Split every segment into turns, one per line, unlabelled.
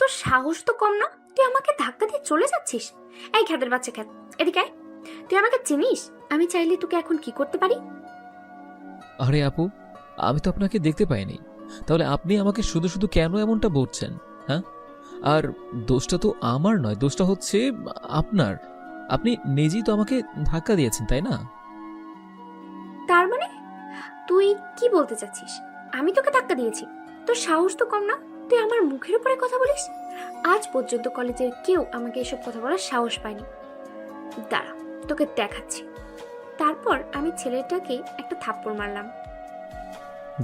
তোর সাহস তো কম না, তুই আমাকে ধাক্কা দিয়ে চলে যাচ্ছিস। এই খ্যাতের বাচ্চা খ্যাত, এদিকে আয়। তুই আমাকে চিনিস? আমি চাইলে তোকে এখন কি করতে পারি?
আরে আপু, আমি তো আপনাকে দেখতে পাইনি, তাহলে আপনি আমাকে শুধু শুধু কেন এমনটা বলছেন? হ্যাঁ, আর দোষটা তো আমার নয়, দোষটা হচ্ছে আপনার। আপনি নিজেই তো আমাকে ধাক্কা দিয়েছেন, তাই না?
তার মানে তুই কি বলতে চাচ্ছিস আমি তোকে ধাক্কা দিয়েছি? তোর সাহস তো কম না, তুই আমার মুখের উপরে কথা বলিস। আজ পর্যন্ত কলেজের কেউ আমাকে এসব কথা বলার সাহস পায়নি। দাঁড়া, তোকে দেখাচ্ছি। তারপর আমি ছেলেটাকে একটা থাপ্পড় মারলাম।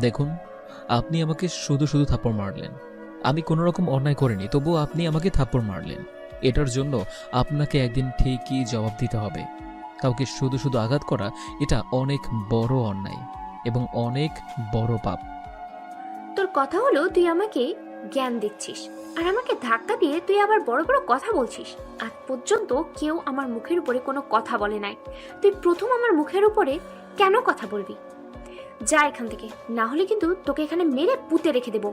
দেখুন, আপনি আমাকে শুধু শুধু থাপ্পড় মারলেন। আমি কোনো রকম অন্যায় করিনি, তবুও আপনি আমাকে থাপ্পড় মারলেন। এটার জন্য আপনাকে একদিন ঠিকই জবাব দিতে হবে। কাউকে শুধু শুধু আঘাত করা এটা অনেক বড় অন্যায় এবং অনেক বড় পাপ।
তোর কথা হলো তুই আমাকে জ্ঞান দিচ্ছিস, আর আমাকে ধাক্কা দিয়ে তুই আবার বড় বড় কথা বলছিস। আজ পর্যন্ত কেউ আমার মুখের উপরে কোনো কথা বলে নাই, তুই প্রথম আমার মুখের উপরে কেন কথা বলবি? যা এখান থেকে, না হলে কিন্তু তোকে এখানে মেরে পুঁতে রেখে দেব।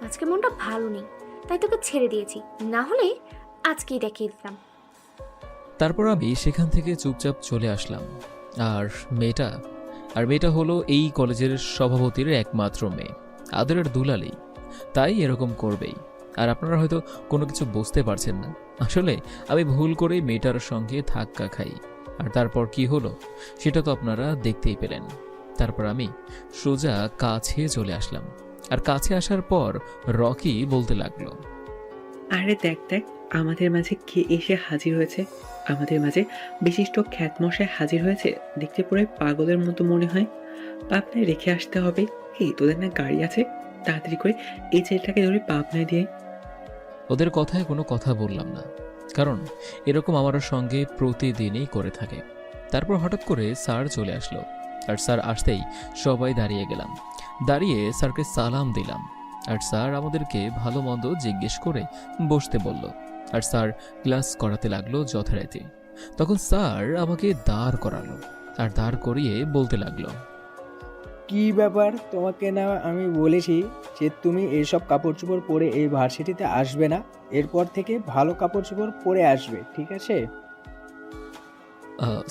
আজকে মনটা ভালো নেই, তাই তোকে ছেড়ে দিয়েছি, না হলে আজকেই দেখিয়ে দিতাম।
তারপর আমি সেখান থেকে চুপচাপ চলে আসলাম। আর মেয়েটা মেয়েটা হলো এই কলেজের সভাপতির একমাত্র মেয়ে, আদরের দুলালি, তাই এরকম করবেই। আর আপনারা হয়তো কোনো কিছু বুঝতে পারছেন না, আসলে আমি ভুল করে মেয়েটার সঙ্গে ধাক্কা খাই। আর তারপর কি হলো সেটা তো আপনারা দেখতেই পেলেন। তারপর আমি সোজা কাছে চলে আসলাম, আর কাছে আসার পর রকি বলতে লাগলো,
আরে দেখ দেখ, আমাদের মাঝে কে এসে হাজির হয়েছে। আমাদের মাঝে বিশিষ্ট খ্যাতমশাই হাজির হয়েছে। দেখতে পুরো পাগলের মতো মনে হয়। পাবনায় রেখে আসতে হবে। এই তোদের না গাড়ি আছে? তাড়াতাড়ি করে এই ছেলেটাকে ধরে পাবনায় দিয়ে।
ওদের কথায় কোনো কথা বললাম না, কারণ এরকম আমার সঙ্গে প্রতিদিনই করে থাকে। তারপর হঠাৎ করে স্যার চলে আসলো, আর স্যার আসতেই সবাই দাঁড়িয়ে গেলাম। দাঁড়িয়ে স্যারকে সালাম দিলাম, আর স্যার আমাদেরকে ভালো মন্দ জিজ্ঞেস করে বসতে বলল। আর স্যার ক্লাস করাতে লাগলো যথারীতি। তখন স্যার আমাকে দাঁড় করালো, আর দাঁড় করিয়ে বলতে লাগলো,
কি ব্যাপার, তোমাকে না আমি বলেছি যে তুমি এইসব কাপড় চোপড় পরে এই ভার্সিটিতে আসবে না। এরপর থেকে ভালো কাপড় চোপড় পরে আসবে, ঠিক আছে?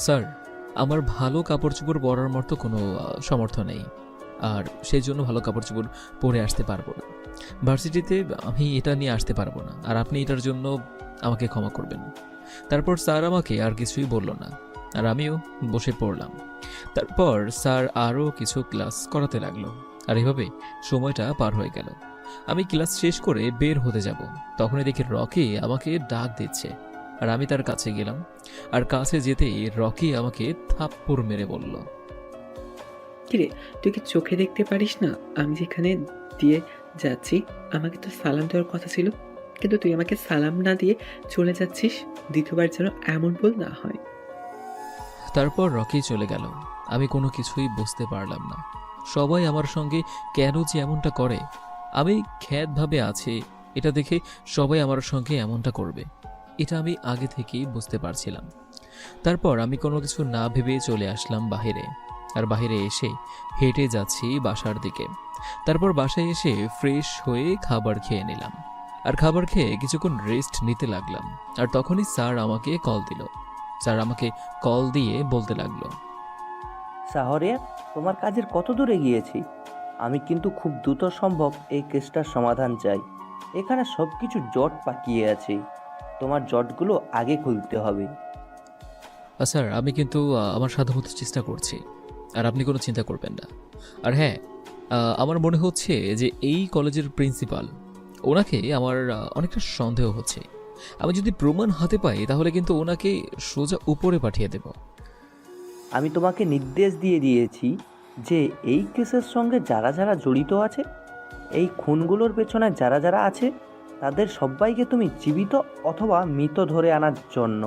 স্যার, আমার ভালো কাপড় চোপড় পরার মতো কোনো সামর্থ্য নেই, আর সেই জন্য ভালো কাপড় চোপড় পরে আসতে পারবো না। ভার্সিটিতে আমি এটা নিয়ে আসতে পারবো না, আর আপনি এটার জন্য আমাকে ক্ষমা করবেন। তারপর স্যার আমাকে আর কিছুই বলল না, আর আমিও বসে পড়লাম। তারপর স্যার আরও কিছু ক্লাস করাতে লাগলো, আর এভাবে সময়টা পার হয়ে গেল। আমি ক্লাস শেষ করে বের হতে যাব, তখনই দেখি রকি আমাকে ডাক দিচ্ছে, আর আমি তার কাছে গেলাম। আর কাছে যেতেই রকি আমাকে থাপ্পড় মেরে বলল,
কিরে, তুই কি চোখে দেখতে পারিস না আমি যেখানে দিয়ে যাচ্ছি? আমাকে তো সালাম দেওয়ার কথা ছিল, কিন্তু তুই আমাকে সালাম না দিয়ে চলে যাচ্ছিস। দ্বিতীয়বার যেন এমন ভুল না হয়।
তারপর রকি চলে গেল। আমি কোনো কিছুই বুঝতে পারলাম না, সবাই আমার সঙ্গে কেন যে এমনটা করে। আমি খ্যাতভাবে আছি এটা দেখে সবাই আমার সঙ্গে এমনটা করবে, এটা আমি আগে থেকেই বুঝতে পারছিলাম। তারপর আমি কোনো কিছু না ভেবে চলে আসলাম বাহিরে, আর বাহিরে এসে হেঁটে যাচ্ছি বাসার দিকে। তারপর বাসায় এসে ফ্রেশ হয়ে খাবার খেয়ে নিলাম, আর খাবার খেয়ে কিছুক্ষণ রেস্ট নিতে লাগলাম। আর তখনই স্যার আমাকে কল দিল। স্যার আমাকে কল দিয়ে বলতে লাগলো,
শাহরিয়ার, তোমার কাজের কত দূরে গিয়েছি? আমি কিন্তু খুব দ্রুত সম্ভব এই কেসটার সমাধান চাই। এখানে সব কিছু জট পাকিয়ে আছে, তোমার জটগুলো আগে খুলতে হবে।
স্যার আমি কিন্তু আমার সাধ্যমতো চেষ্টা করছি, আর আপনি কোনো চিন্তা করবেন না। আর হ্যাঁ, আমার মনে হচ্ছে যে এই কলেজের প্রিন্সিপাল, ওনাকে আমার অনেকটা সন্দেহ হচ্ছে। আমি যদি প্রমাণ হাতে পাই তাহলে কিন্তু ওনাকে সোজা উপরে পাঠিয়ে দেব।
আমি তোমাকে নির্দেশ দিয়ে দিয়েছি যে এই কেসের সঙ্গে যারা যারা জড়িত আছে, এই খুনগুলোর পেছনে যারা যারা আছে, তাদের সবাইকে তুমি জীবিত অথবা মৃত ধরে আনার জন্য।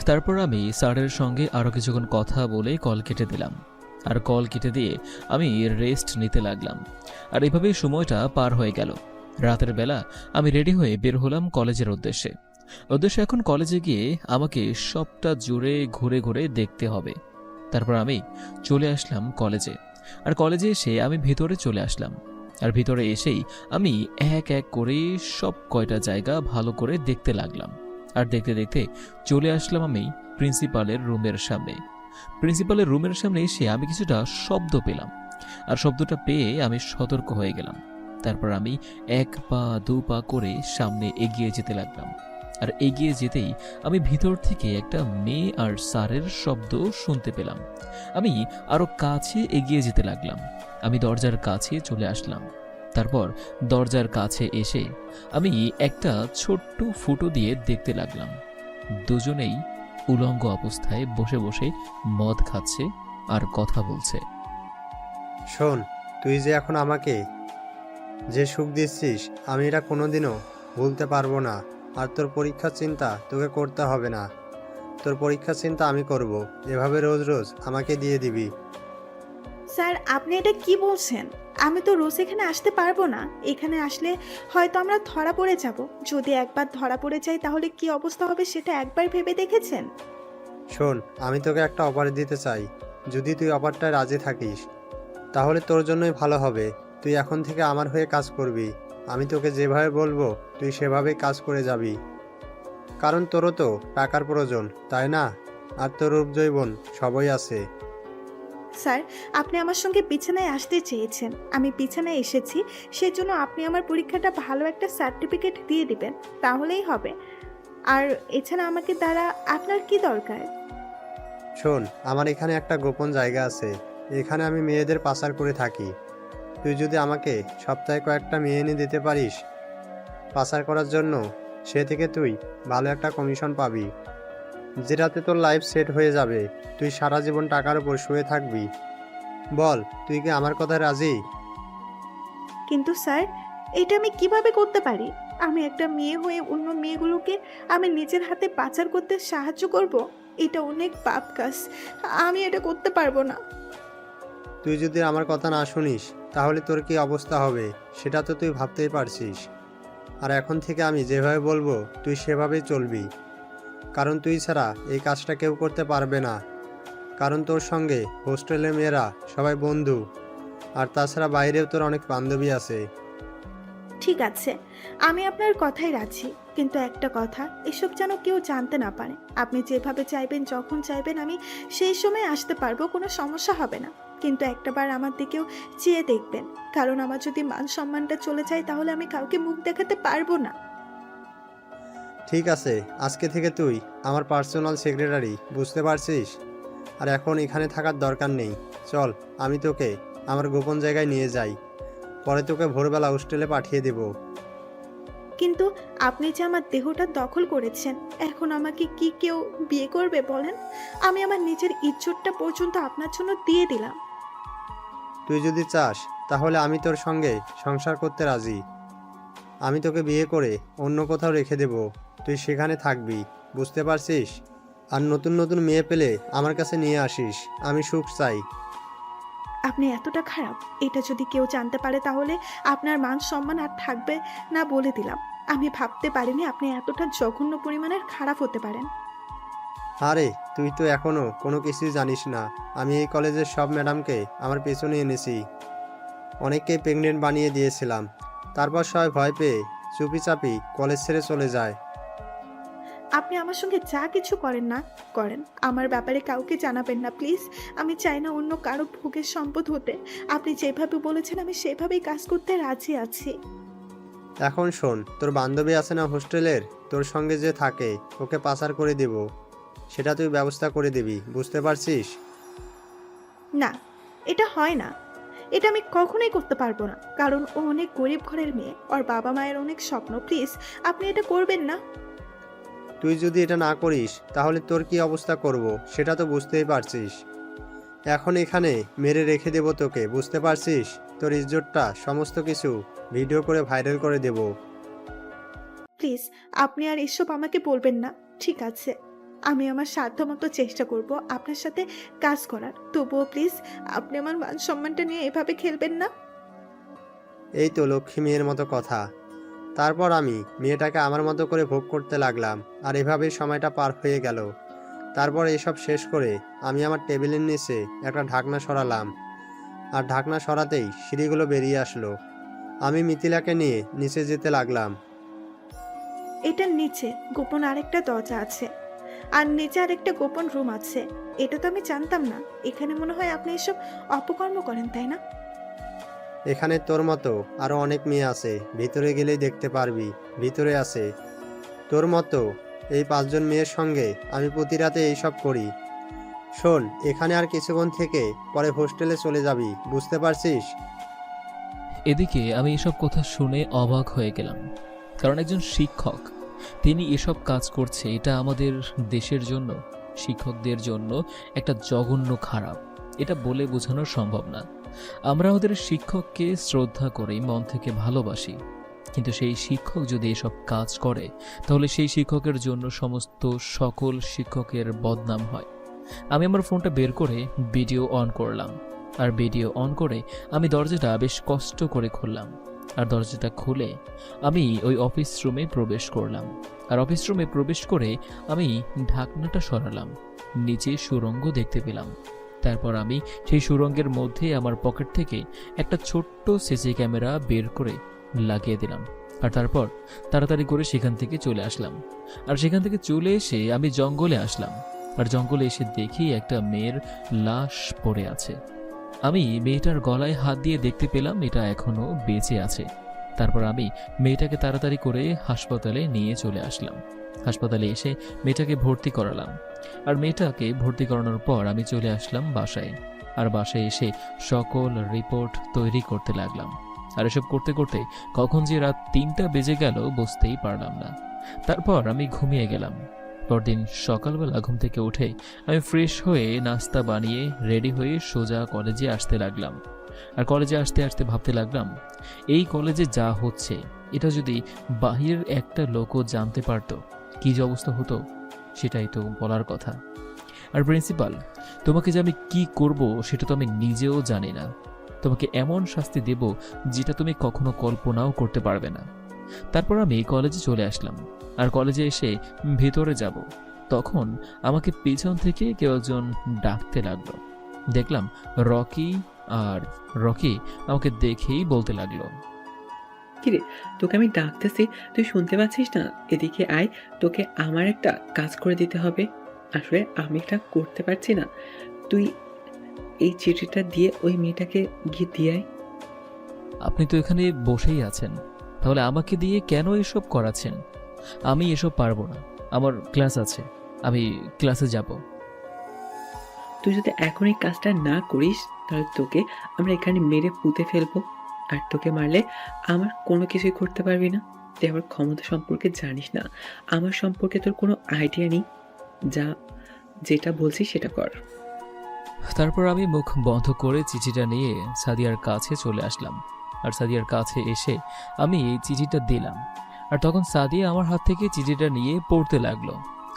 তারপর আমি স্যারের সঙ্গে আরও কিছুক্ষণ কথা বলে কল কেটে দিলাম, আর কল কেটে দিয়ে আমি রেস্ট নিতে লাগলাম। আর এভাবেই সময়টা পার হয়ে গেল। রাতের বেলা আমি রেডি হয়ে বের হলাম কলেজের উদ্দেশ্যে। এখন কলেজে গিয়ে আমাকে সবটা জুড়ে ঘুরে ঘুরে দেখতে হবে। তারপর আমি চলে আসলাম কলেজে। আর কলেজে এসে আমি ভিতরে চলে আসলাম। আর ভিতরে এসেই আমি এক এক করে সব কয়টা জায়গা ভালো করে দেখতে লাগলাম। আর দেখতে দেখতে চলে আসলাম আমি প্রিন্সিপালের রুমের সামনে। প্রিন্সিপালের রুমের সামনে এসে আমি কিছুটা শব্দ পেলাম, আর শব্দটা পেয়ে আমি সতর্ক হয়ে গেলাম। তারপর আমি 1 পা 2 পা করে সামনে এগিয়ে যেতে লাগলাম। আর এগিয়ে যেতেই আমি ভিতর থেকে একটা মেয়ে আর স্যারের শব্দ শুনতে পেলাম। আমি আরো কাছে এগিয়ে যেতে লাগলাম। আমি দরজার কাছে চলে আসলাম। তারপর দরজার কাছে এসে আমি একটা ছোট্ট ফুটো দিয়ে দেখতে লাগলাম। দুজনেই উলঙ্গ অবস্থায় বসে বসে মদ খাচ্ছে আর কথা বলছে।
শোন, তুই যে এখন আমাকে যে সুখ দিচ্ছিস, আমি এটা কোনোদিনও ভুলতে পারবো না। আর তোর পরীক্ষার চিন্তা তোকে করতে হবে না। তোর পরীক্ষার চিন্তা আমি করব। এভাবে রোজ রোজ আমাকে দিয়ে দিবি?
স্যার, আপনি এটা কি বলছেন? আমি তো রোজ এখানে আসতে পারবো না। এখানে আসলে হয়তো আমরা ধরা পড়ে যাব। যদি একবার ধরা পড়ে যাই তাহলে কি অবস্থা হবে সেটা একবার ভেবে দেখেছেন?
শোন, আমি তোকে একটা অফার দিতে চাই। যদি তুই অফারটায় রাজি থাকিস তাহলে তোর জন্যই ভালো হবে। তুই এখন থেকে আমার হয়ে কাজ করবি। আমি তোকে যেভাবে বলবো তুই সেভাবেই কাজ করে যাবি। কারণ তোরও তো টাকার প্রয়োজন, তাই না? আর তোর রূপ যৌবন সবই আছে।
স্যার, আপনি আমার সঙ্গে বিছানায় আসতে চেয়েছেন, আমি বিছানায় এসেছি। সেজন্য আপনি আমার পরীক্ষাটা ভালো একটা সার্টিফিকেট দিয়ে দিবেন, তাহলেই হবে। আর এছাড়া আমাকে দ্বারা আপনার কি দরকার?
শোন, আমার এখানে একটা গোপন জায়গা আছে। এখানে আমি মেয়েদের পাচার করে থাকি। তুই যদি আমাকে সপ্তাহে কয়েকটা মেয়ে এনে দিতে পারিস পাচার করার জন্য, সে থেকে তুই ভালো একটা কমিশন পাবি, যেটাতে তোর লাইফ সেট হয়ে যাবে। তুই সারা জীবন টাকার উপর শুয়ে থাকবি। বল, তুই কি আমার কথায় রাজি?
কিন্তু স্যার, এটা আমি কিভাবে করতে পারি? আমি একটা মেয়ে হয়ে অন্য মেয়েগুলোকে আমি নিজের হাতে পাচার করতে সাহায্য করব? এটা অনেক পাপ কাজ। আমি এটা করতে পারবো না।
তুই যদি আমার কথা না শুনিস তাহলে তোর কি অবস্থা হবে সেটা তো তুই ভাবতেই পারছিস। আর এখন থেকে আমি যেভাবে বলবো তুই সেভাবেই চলবি। কারণ তুই ছাড়া এই কাজটা কেউ করতে পারবে না। কারণ তোর সঙ্গে হোস্টেলের মেয়েরা সবাই বন্ধু, আর তাছাড়া বাইরেও তোর অনেক বান্ধবী আছে।
ঠিক আছে, আমি আপনার কথাই রাজি। কিন্তু একটা কথা, এসব যেন কেউ জানতে না পারে। আপনি যেভাবে চাইবেন, যখন চাইবেন আমি সেই সময় আসতে পারবো, কোনো সমস্যা হবে না। কিন্তু একটাবার আমার দিকেও চেয়ে দেখবেন, কারণ আমার যদি মান সম্মানটা চলে যায় তাহলে আমি কাউকে মুখ দেখাতে পারবো না।
ঠিক আছে, আজকে থেকে তুই আমার পার্সোনাল সেক্রেটারি, বুঝতে পারছিস? আর এখন এখানে থাকার দরকার নেই। চল, আমি তোকে আমার গোপন জায়গায় নিয়ে যাই। পরে তোকে ভোরবেলা হোস্টেলে পাঠিয়ে দেব।
কিন্তু আপনি যে আমার দেহটা দখল করেছেন, এখন আমাকে কি কেউ বিয়ে করবে বলেন? আমি আমার নিজের ইজ্জতটা পর্যন্ত আপনার জন্য দিয়ে দিলাম।
তুই যদি চাস তাহলে আমি তোর সঙ্গে সংসার করতে রাজি। আমি তোকে বিয়ে করে অন্য কোথাও রেখে দেব, তুই সেখানে থাকবি, বুঝতে পারছিস? আর নতুন নতুন মেয়ে পেলে আমার কাছে নিয়ে আসিস। আমি সুখ চাই।
আপনি এতটা খারাপ, এটা যদি কেউ জানতে পারে তাহলে আপনার মান সম্মান আর থাকবে না, বলে দিলাম। আমি ভাবতে পারিনি আপনি এতটা জঘন্য পরিমাণের খারাপ হতে পারেন।
আরে, তুই তো এখনো কোনো কিছুই জানিস না। আমি এই কলেজের সব ম্যাডামকে আমার পেছনে এনেছি, অনেককে প্রেগনেন্ট বানিয়ে দিয়েছিলাম। তারপর সবাই ভয় পেয়ে চুপিচাপি কলেজ ছেড়ে চলে যায়।
আপনি আমার সঙ্গে যা কিছু করেন না করেন, আমার ব্যাপারে কাউকে জানাবেন না প্লিজ। আমি চাই না অন্য কারো ভোগের সম্পদ হতে। আপনি যেভাবে বলেছেন আমি সেভাবেই কাজ করতে রাজি আছি।
এখন শোন, তোর বান্ধবী আছে না হোস্টেলের, তোর সঙ্গে যে থাকে, ওকে পাচার করে দেব, সেটা তুই ব্যবস্থা করে দিবি, বুঝতে পারছিস?
না, এটা হয় না। এটা আমি কখনোই করতে পারবো না, কারণ ও অনেক গরিব ঘরের মেয়ে, ওর বাবা মায়ের অনেক স্বপ্ন। প্লিজ, আপনি এটা করবেন না।
তুই যদি এটা না করিস তাহলে তোর কি অবস্থা করব সেটা তো বুঝতেই পারছিস। এখন এখানে মেরে রেখে দেব তোকে, বুঝতে পারছিস? তোর ইজ্জতটা সমস্ত কিছু ভিডিও করে ভাইরাল করে দেব।
প্লিজ, আপনি আর এসব আমাকে বলবেন না, ঠিক আছে? আমি আমার সাধ্যমতো চেষ্টা করব আপনার সাথে কাজ করার। তবুও প্লিজ, আপনি আমার মান সম্মানটা নিয়ে এভাবে খেলবেন না।
এই তো লক্ষ্মী মেয়ের মতো কথা। তারপর আমি মেয়েটাকে আমার মতো করে ভোগ করতে লাগলাম, আর এভাবেই সময়টা পার হয়ে গেল। তারপর এসব শেষ করে আমি আমার টেবিলের নিচে একটা ঢাকনা সরালাম। আর ঢাকনা সরাতেই সিঁড়িগুলো বেরিয়ে আসলো। আমি মিথিলাকে নিয়ে নিচে যেতে লাগলাম।
এটার নিচে গোপন আরেকটা দরজা আছে, আর নিচে আরেকটা গোপন রুম আছে। এটা তো আমি জানতাম না। এখানে মনে হয় আপনি এসব অপকর্ম করেন, তাই না?
এখানে তোর মতো আরও অনেক মেয়ে আছে, ভিতরে গেলেই দেখতে পারবি। ভিতরে আছে তোর মতো এই 5 জন মেয়ের সঙ্গে আমি প্রতি রাতে এইসব করি। শোন, এখানে আর কিছুক্ষণ থেকে পরে হোস্টেলে চলে যাবি, বুঝতে পারছিস?
এদিকে আমি এসব কথা শুনে অবাক হয়ে গেলাম, কারণ একজন শিক্ষক তিনি এসব কাজ করছে, এটা আমাদের দেশের জন্য, শিক্ষকদের জন্য একটা জঘন্য খারাপ। এটা বলে বোঝানো সম্ভব না। আমরা আমাদের শিক্ষককে শ্রদ্ধা করি, মন থেকে ভালোবাসি, কিন্তু সেই শিক্ষক যদি এসব কাজ করে তাহলে সেই শিক্ষকের জন্য সকল শিক্ষকের বদনাম হয়। আমি আমার ফোনটা বের করে ভিডিও অন করলাম, আর ভিডিও অন করে আমি দরজাটা বেশ কষ্ট করে খুললাম। আর দরজাটা খুলে আমি ওই অফিস রুমে প্রবেশ করলাম। আর অফিস রুমে প্রবেশ করে আমি ঢাকনাটা সরালাম, নিচে সুড়ঙ্গ দেখতে পেলাম। তারপর আমি সেই সুড়ঙ্গের মধ্যে আমার পকেট থেকে একটা ছোট্ট সিসি ক্যামেরা বের করে লাগিয়ে দিলাম। আর তারপর তাড়াতাড়ি করে সেখান থেকে চলে আসলাম। আর সেখান থেকে চলে এসে আমি জঙ্গলে আসলাম। আর জঙ্গলে এসে দেখি একটা মেয়ের লাশ পড়ে আছে। আমি মেয়েটার গলায় হাত দিয়ে দেখতে পেলাম এটা এখনো বেঁচে আছে। তারপর আমি মেয়েটাকে তাড়াতাড়ি করে হাসপাতালে নিয়ে চলে আসলাম। হাসপাতালে এসে মেয়েটাকে ভর্তি করালাম। আর মেয়েটাকে ভর্তি করানোর পর আমি চলে আসলাম বাসায়। আর বাসায় এসে সকল রিপোর্ট তৈরি করতে লাগলাম। আর এসব করতে করতে কখন যে রাত 3টা বেজে গেল বুঝতেই পারলাম না। তারপর আমি ঘুমিয়ে গেলাম। পরদিন সকালবেলা ঘুম থেকে উঠে আমি ফ্রেশ হয়ে নাস্তা বানিয়ে রেডি হয়ে সোজা কলেজে আসতে লাগলাম। আর কলেজে আসতে আসতে ভাবতে লাগলাম, এই কলেজে যা হচ্ছে এটা যদি বাহিরের একটা লোকও জানতে পারতো কি যে অবস্থা হতো, সেটাই তো বলার কথা। আর প্রিন্সিপাল, তোমাকে যে আমি কি করব সেটা তো আমি নিজেও জানি না। তোমাকে এমন শাস্তি দেব যেটা তুমি কখনো কল্পনাও করতে পারবে না। তারপর আমি কলেজে চলে আসলাম। আর কলেজে এসে ভেতরে যাব, তখন আমাকে পেছন থেকে কেউ একজন ডাকতে লাগলো। দেখলাম রকি। আর রকি আমাকে দেখেই বলতে লাগলো,
কিরে, তোকে আমি ডাকতেছি, তুই শুনতে পাচ্ছিস না? এদিকে আয়, তোকে আমার একটা কাজ করে দিতে হবে। আসলে আমি এটা করতে পারছি না। তুই এই চিঠিটা দিয়ে ওই মেয়েটাকে গিয়ে দিয়ে আয়।
আপনি তো এখানে বসেই আছেন, তাহলে আমাকে দিয়ে কেন এসব করাচ্ছেন? আমি এসব পারবো না, আমার ক্লাস আছে, আমি ক্লাসে যাব।
তুই যদি এখন এই কাজটা না করিস তাহলে তোকে আমরা এখানে মেরে পুঁতে ফেলবো। আর তোকে মারলে আমার কোনো কিছুই করতে পারবি না। তুই আমার ক্ষমতা সম্পর্কে জানিস না, আমার সম্পর্কে তোর কোনো আইডিয়া নেই। যেটা বলছি সেটা কর।
তারপর আমি মুখ বন্ধ করে চিঠিটা নিয়ে সাদিয়ার কাছে চলে আসলাম। আর সাদিয়ার কাছে এসে আমি এই চিঠিটা দিলাম। আর তখন সাদিয়া আমার হাত থেকে চিঠিটা নিয়ে পড়তে লাগলো।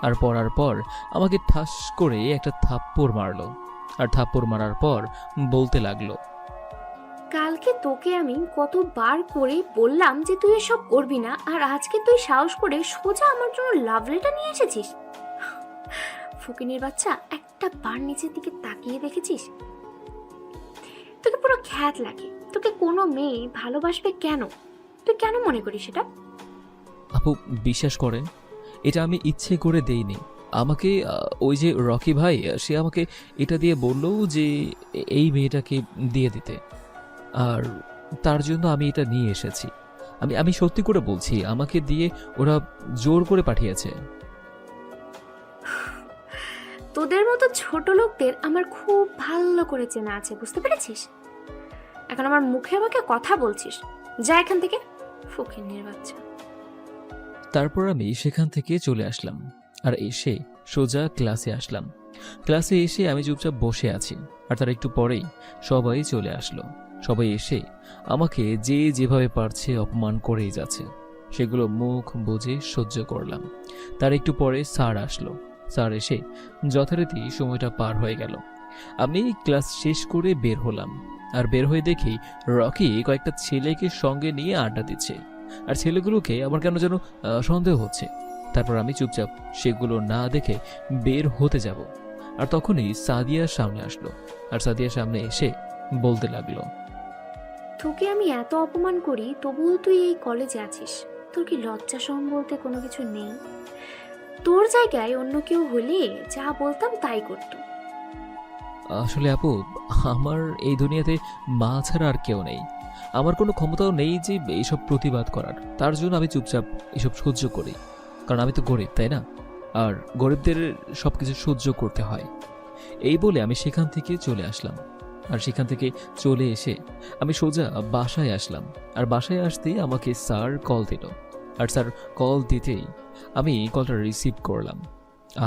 আর পড়ার পর আমাকে ঠাস করে একটা থাপ্পড় মারলো। আর থাপ্পড় মারার পর বলতে লাগলো,
কালকে তোকে আমি কতবার করে বললাম যে তুই এসব করবি না, আর আজকে তুই সাহস করে সোজা আমার জন্য লাভ লেটার নিয়ে এসেছিস। ফকিনের বাচ্চা, একটা বার নিচের দিকে তাকিয়ে দেখেছিস? তোকে পুরো খ্যাত লাগে। তোকে কোনো মেয়ে ভালোবাসবে কেন? তুই কেন মনে করিস সেটা?
আপু বিশ্বাস করেন, এটা আমি ইচ্ছে করে দেইনি। আমাকে ওই যে রকি ভাই, সে আমাকে এটা দিয়ে বলল যে এই মেয়েটাকে দিয়ে দিতে, আর তার জন্য আমি এটা নিয়ে এসেছি। আমি সত্যি করে বলছি, আমাকে দিয়ে ওরা জোর করে পাঠিয়েছে।
তোদের মতো ছোট লোকদের আমার খুব ভালো করে চেনা আছে, বুঝতে পেরেছিস? এখন আমার মুখে আমাকে কথা বলছিস, যা এখান থেকে, ফকিনের বাচ্চা।
তারপর আমি সেখান থেকে চলে আসলাম। আর এসে সোজা ক্লাসে আসলাম। ক্লাসে এসে আমি চুপচাপ বসে আছি। আর তার একটু পরেই সবাই চলে আসলো। সবাই এসে আমাকে যে যেভাবে পারছে অপমান করেই যাচ্ছে, সেগুলো মুখ বুজে সহ্য করলাম। তার একটু পরে স্যার আসলো। স্যার এসে যথারীতি সময়টা পার হয়ে গেল। আমি ক্লাস শেষ করে বের হলাম। আর বের হয়ে দেখি রকি কয়েকটা ছেলেকে সঙ্গে নিয়ে আড্ডা দিচ্ছে। আর ছেলেগুলোকে আমার কেন যেন সন্দেহ হচ্ছে। তারপর আমি চুপচাপ সেগুলো না দেখে বের হতে যাব। আর তখনই সাদিয়ার সামনে আসলো। আর সাদিয়ার সামনে এসে বলতে লাগলো,
তোকে আমি এত অপমান করি তবুও তুই এই কলেজে আছিস। তোর কি লজ্জা শরম বলতে কোনো কিছু নেই? তোর জায়গায় অন্য কেউ হলে যা বলতাম তাই করতো।
আসলে আপু, আমার এই দুনিয়াতে মা ছাড়া আর কেউ নেই। আমার কোনো ক্ষমতাও নেই যে এইসব প্রতিবাদ করার। তার জন্য আমি চুপচাপ এসব সহ্য করি, কারণ আমি তো গরিব, তাই না? আর গরিবদের সব কিছু সহ্য করতে হয়। এই বলে আমি সেখান থেকে চলে আসলাম। আর সেখান থেকে চলে এসে আমি সোজা বাসায় আসলাম। আর বাসায় আসতেই আমাকে স্যার কল দিল। আর স্যার কল দিতেই আমি কলটা রিসিভ করলাম।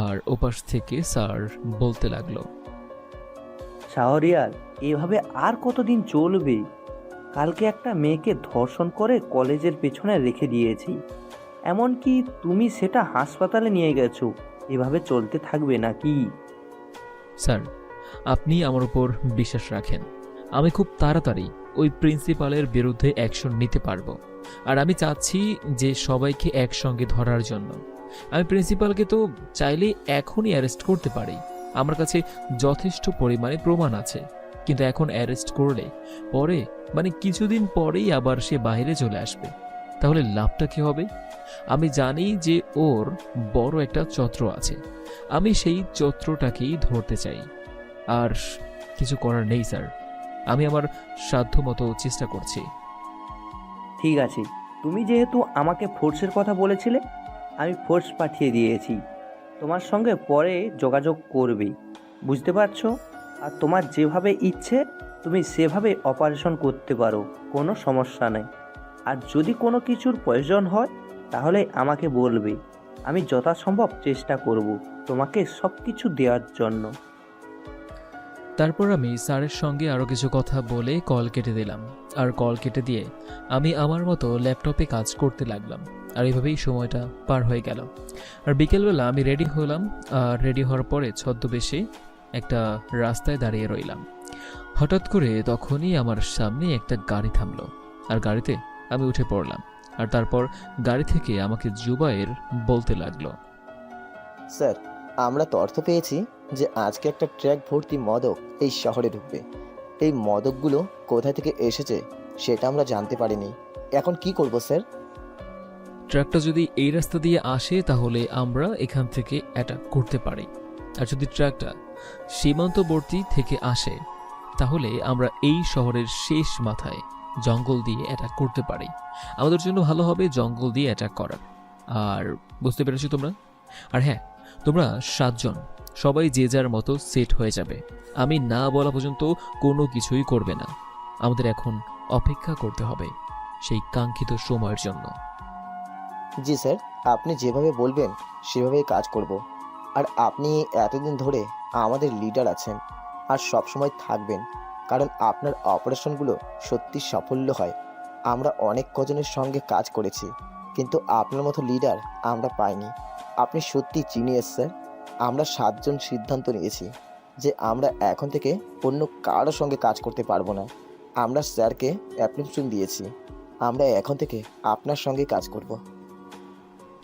আর ওপাশ থেকে স্যার বলতে লাগলো,
শাহরিয়ার, এভাবে আর কতদিন চলবে? কালকে একটা মেয়েকে ধর্ষণ করে কলেজের পেছনে রেখে দিয়েছি, এমনকি তুমি সেটা হাসপাতালে নিয়ে গেছো। এভাবে চলতে থাকবে নাকি?
স্যার, আপনি আমার উপর বিশ্বাস রাখেন। আমি খুব তাড়াতাড়ি ওই প্রিন্সিপালের বিরুদ্ধে অ্যাকশন নিতে পারবো। আর আমি চাচ্ছি যে সবাইকে একসঙ্গে ধরার জন্য। আমি প্রিন্সিপালকে তো চাইলেই এখনই অ্যারেস্ট করতে পারি। আমার কাছে যথেষ্ট পরিমাণে প্রমাণ আছে। কিন্তু এখন অ্যারেস্ট করলে পরে কিছুদিন পরেই আবার সে বাইরে চলে আসবে। তাহলে লাভটা কি হবে? আমি জানি যে ওর বড় একটা চত্র আছে। আমি সেই চত্রটাকেই ধরতে চাই। আর কিছু করার নেই স্যার, আমি আমার সাধ্যমতো চেষ্টা করছি।
ঠিক আছে, তুমি যেহেতু আমাকে ফোর্সের কথা বলেছিলে, আমি ফোর্স পাঠিয়ে দিয়েছি। তোমার সঙ্গে পরে যোগাযোগ করবে, বুঝতে পারছো? আর তোমার যেভাবে ইচ্ছে তুমি সেভাবে অপারেশন করতে পারো, কোনো সমস্যা নেই। আর যদি কোনো কিছুর প্রয়োজন হয় তাহলে আমাকে বলবে, আমি যথাসম্ভব চেষ্টা করব তোমাকে সব কিছু দেওয়ার জন্য।
তারপর আমি স্যারের সঙ্গে আরও কিছু কথা বলে কল কেটে দিলাম। আর কল কেটে দিয়ে আমি আমার মতো ল্যাপটপে কাজ করতে লাগলাম। আর এইভাবেই সময়টা পার হয়ে গেল। আর বিকেলবেলা আমি রেডি হলাম। আর রেডি হওয়ার পরে ছদ্মবেশে একটা রাস্তায় দাঁড়িয়ে রইলাম। হঠাৎ করে তখনই আমার সামনে একটা গাড়ি থামলো। আর গাড়িতে আমি উঠে পড়লাম। আর তারপর গাড়ি থেকে আমাকে জুবায়ের বলতে লাগলো,
স্যার, আমরা তথ্য পেয়েছি যে আজকে একটা ট্রাক ভর্তি মদক এই শহরে ঢুকবে। এই মদকগুলো কোথা থেকে এসেছে সেটা আমরা জানতে পারিনি। এখন কি করব স্যার?
ট্রাকটা যদি এই রাস্তা দিয়ে আসে তাহলে আমরা এখান থেকে অ্যাটাক করতে পারি। আর যদি ট্রাকটা সীমান্তবর্তী থেকে আসে তাহলে আমরা এই শহরের শেষ মাথায় জঙ্গল দিয়ে অ্যাটাক করতে পারি। আমাদের জন্য ভালো হবে জঙ্গল দিয়ে অ্যাটাক করার। আর বুঝতে পেরেছো তোমরা? আর হ্যাঁ, তোমরা 7 জন সবাই যে যার মতো সেট হয়ে যাবে। আমি না বলা পর্যন্ত কোনো কিছুই করবে না। আমাদের এখন অপেক্ষা করতে হবে সেই কাঙ্ক্ষিত সময়ের জন্য।
জি স্যার, আপনি যেভাবে বলবেন সেভাবেই কাজ করব। আর আপনি এতদিন ধরে আমাদের লিডার আছেন আর সব সময় থাকবেন, কারণ আপনার অপারেশনগুলো সত্যি সাফল্য হয়। আমরা অনেক কজনের সঙ্গে কাজ করেছি, কিন্তু আপনার মতো লিডার আমরা পাইনি। আপনি সত্যি জিনিয়াস স্যার। আমরা 7 জন সিদ্ধান্ত নিয়েছি যে আমরা এখন থেকে অন্য কারোর সঙ্গে কাজ করতে পারবো না। আমরা স্যারকে অ্যাপ্লিকেশন দিয়েছি, আমরা এখন থেকে আপনার সঙ্গে কাজ করব।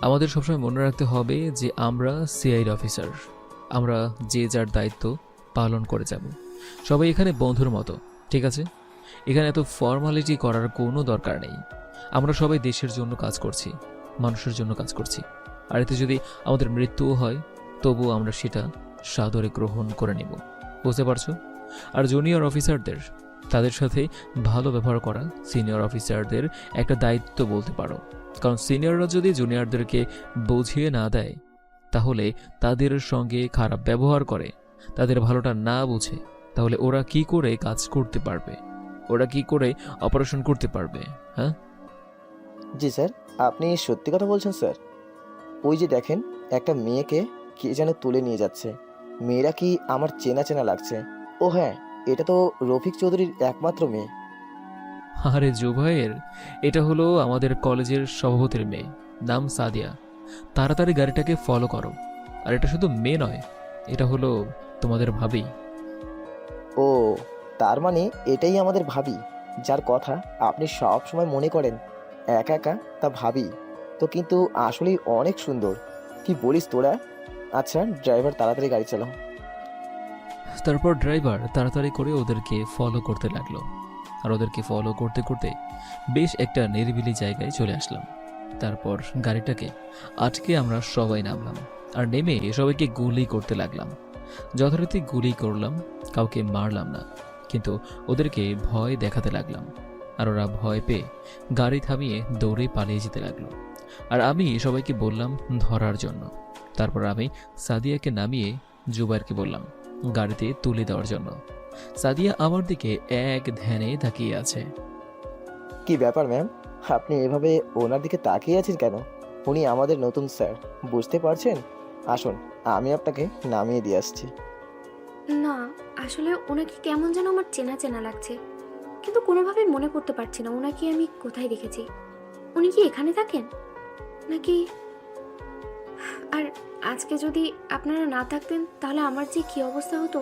আমাদের সবসময় মনে রাখতে হবে যে আমরা সিআইডি অফিসার। আমরা যে যার দায়িত্ব পালন করে যাব। সবাই এখানে বন্ধুর মতো, ঠিক আছে? এখানে এত ফর্মালিটি করার কোনো দরকার নেই। আমরা সবাই দেশের জন্য কাজ করছি, মানুষের জন্য কাজ করছি। আর এতে যদি আমাদের মৃত্যুও হয় তবুও আমরা সেটা সাদরে গ্রহণ করে নেব। বুঝতে পারছো? আর জুনিয়র অফিসারদের তাদের সাথে ভালো ব্যবহার করা সিনিয়র অফিসারদের একটা দায়িত্ব বলতে পারো। কারণ সিনিয়ররা যদি জুনিয়রদেরকে বুঝিয়ে না দেয় তাহলে তাদের সঙ্গে খারাপ ব্যবহার করে, তাদের ভালোটা না বুঝে, তাহলে ওরা কি করে কাজ করতে পারবে? ওরা কি করে অপারেশন করতে পারবে? হ্যাঁ
জি স্যার, আপনি সত্যি কথা বলছেন স্যার। ওই যে দেখেন, একটা মেয়েকে কে যেন তুলে নিয়ে যাচ্ছে। মেয়েরা কি আমার চেনা চেনা লাগছে। ও হ্যাঁ, এটা তো রফিক চৌধুরীর একমাত্র মেয়ে।
আরে জুবায়ের, এটা হলো আমাদের কলেজের সভাপতির মেয়ে, নাম সাদিয়া। তাড়াতাড়ি গাড়িটাকে ফলো করো। আর এটা শুধু মেয়ে নয়, এটা হলো তোমাদের ভাবি।
ও, তার মানে এটাই আমাদের ভাবি, যার কথা আপনি সব সময় মনে করেন। একা একা তা ভাবি তো, কিন্তু আসলেই অনেক সুন্দর। কি বলিস তোরা? আচ্ছা ড্রাইভার, তাড়াতাড়ি গাড়ি চালাও।
তারপর ড্রাইভার তাড়াতাড়ি করে ওদেরকে ফলো করতে লাগলো, আর ওদেরকে ফলো করতে করতে বেশ একটা নিরিবিলি জায়গায় চলে আসলাম। তারপর গাড়িটাকে আটকে আমরা সবাই নামলাম, আর নেমে সবাইকে গুলি করতে লাগলাম। যথারীতি গুলি করলাম, কাউকে মারলাম না, কিন্তু ওদেরকে ভয় দেখাতে লাগলাম। আর ওরা ভয় পেয়ে গাড়ি থামিয়ে দৌড়ে পালিয়ে যেতে লাগলো। আর আমি সবাইকে বললাম ধরার জন্য। তারপর আমি সাদিয়াকে নামিয়ে জুবাইরকে বললাম গাড়িতে তুলে দেওয়ার জন্য। সাদিয়া আমার দিকে এক ধ্যানে তাকিয়ে আছে।
কি ব্যাপার ম্যাম, আপনি এভাবে ওনার দিকে তাকিয়ে আছেন কেন? উনি আমাদের নতুন স্যার, বুঝতে পারছেন? আসুন, আমি আপনাকে নামিয়ে দিয়ে আসছি।
না, আসলে ওনাকে কেমন যেন আমার চেনা চেনা লাগছে, কিন্তু কোনোভাবে মনে করতে পারছি না ওনাকে আমি কোথায় দেখেছি। উনি কি এখানে থাকেন নাকি? আর আজকে যদি আপনারা না থাকতেন তাহলে আমার যে কি অবস্থা হতো।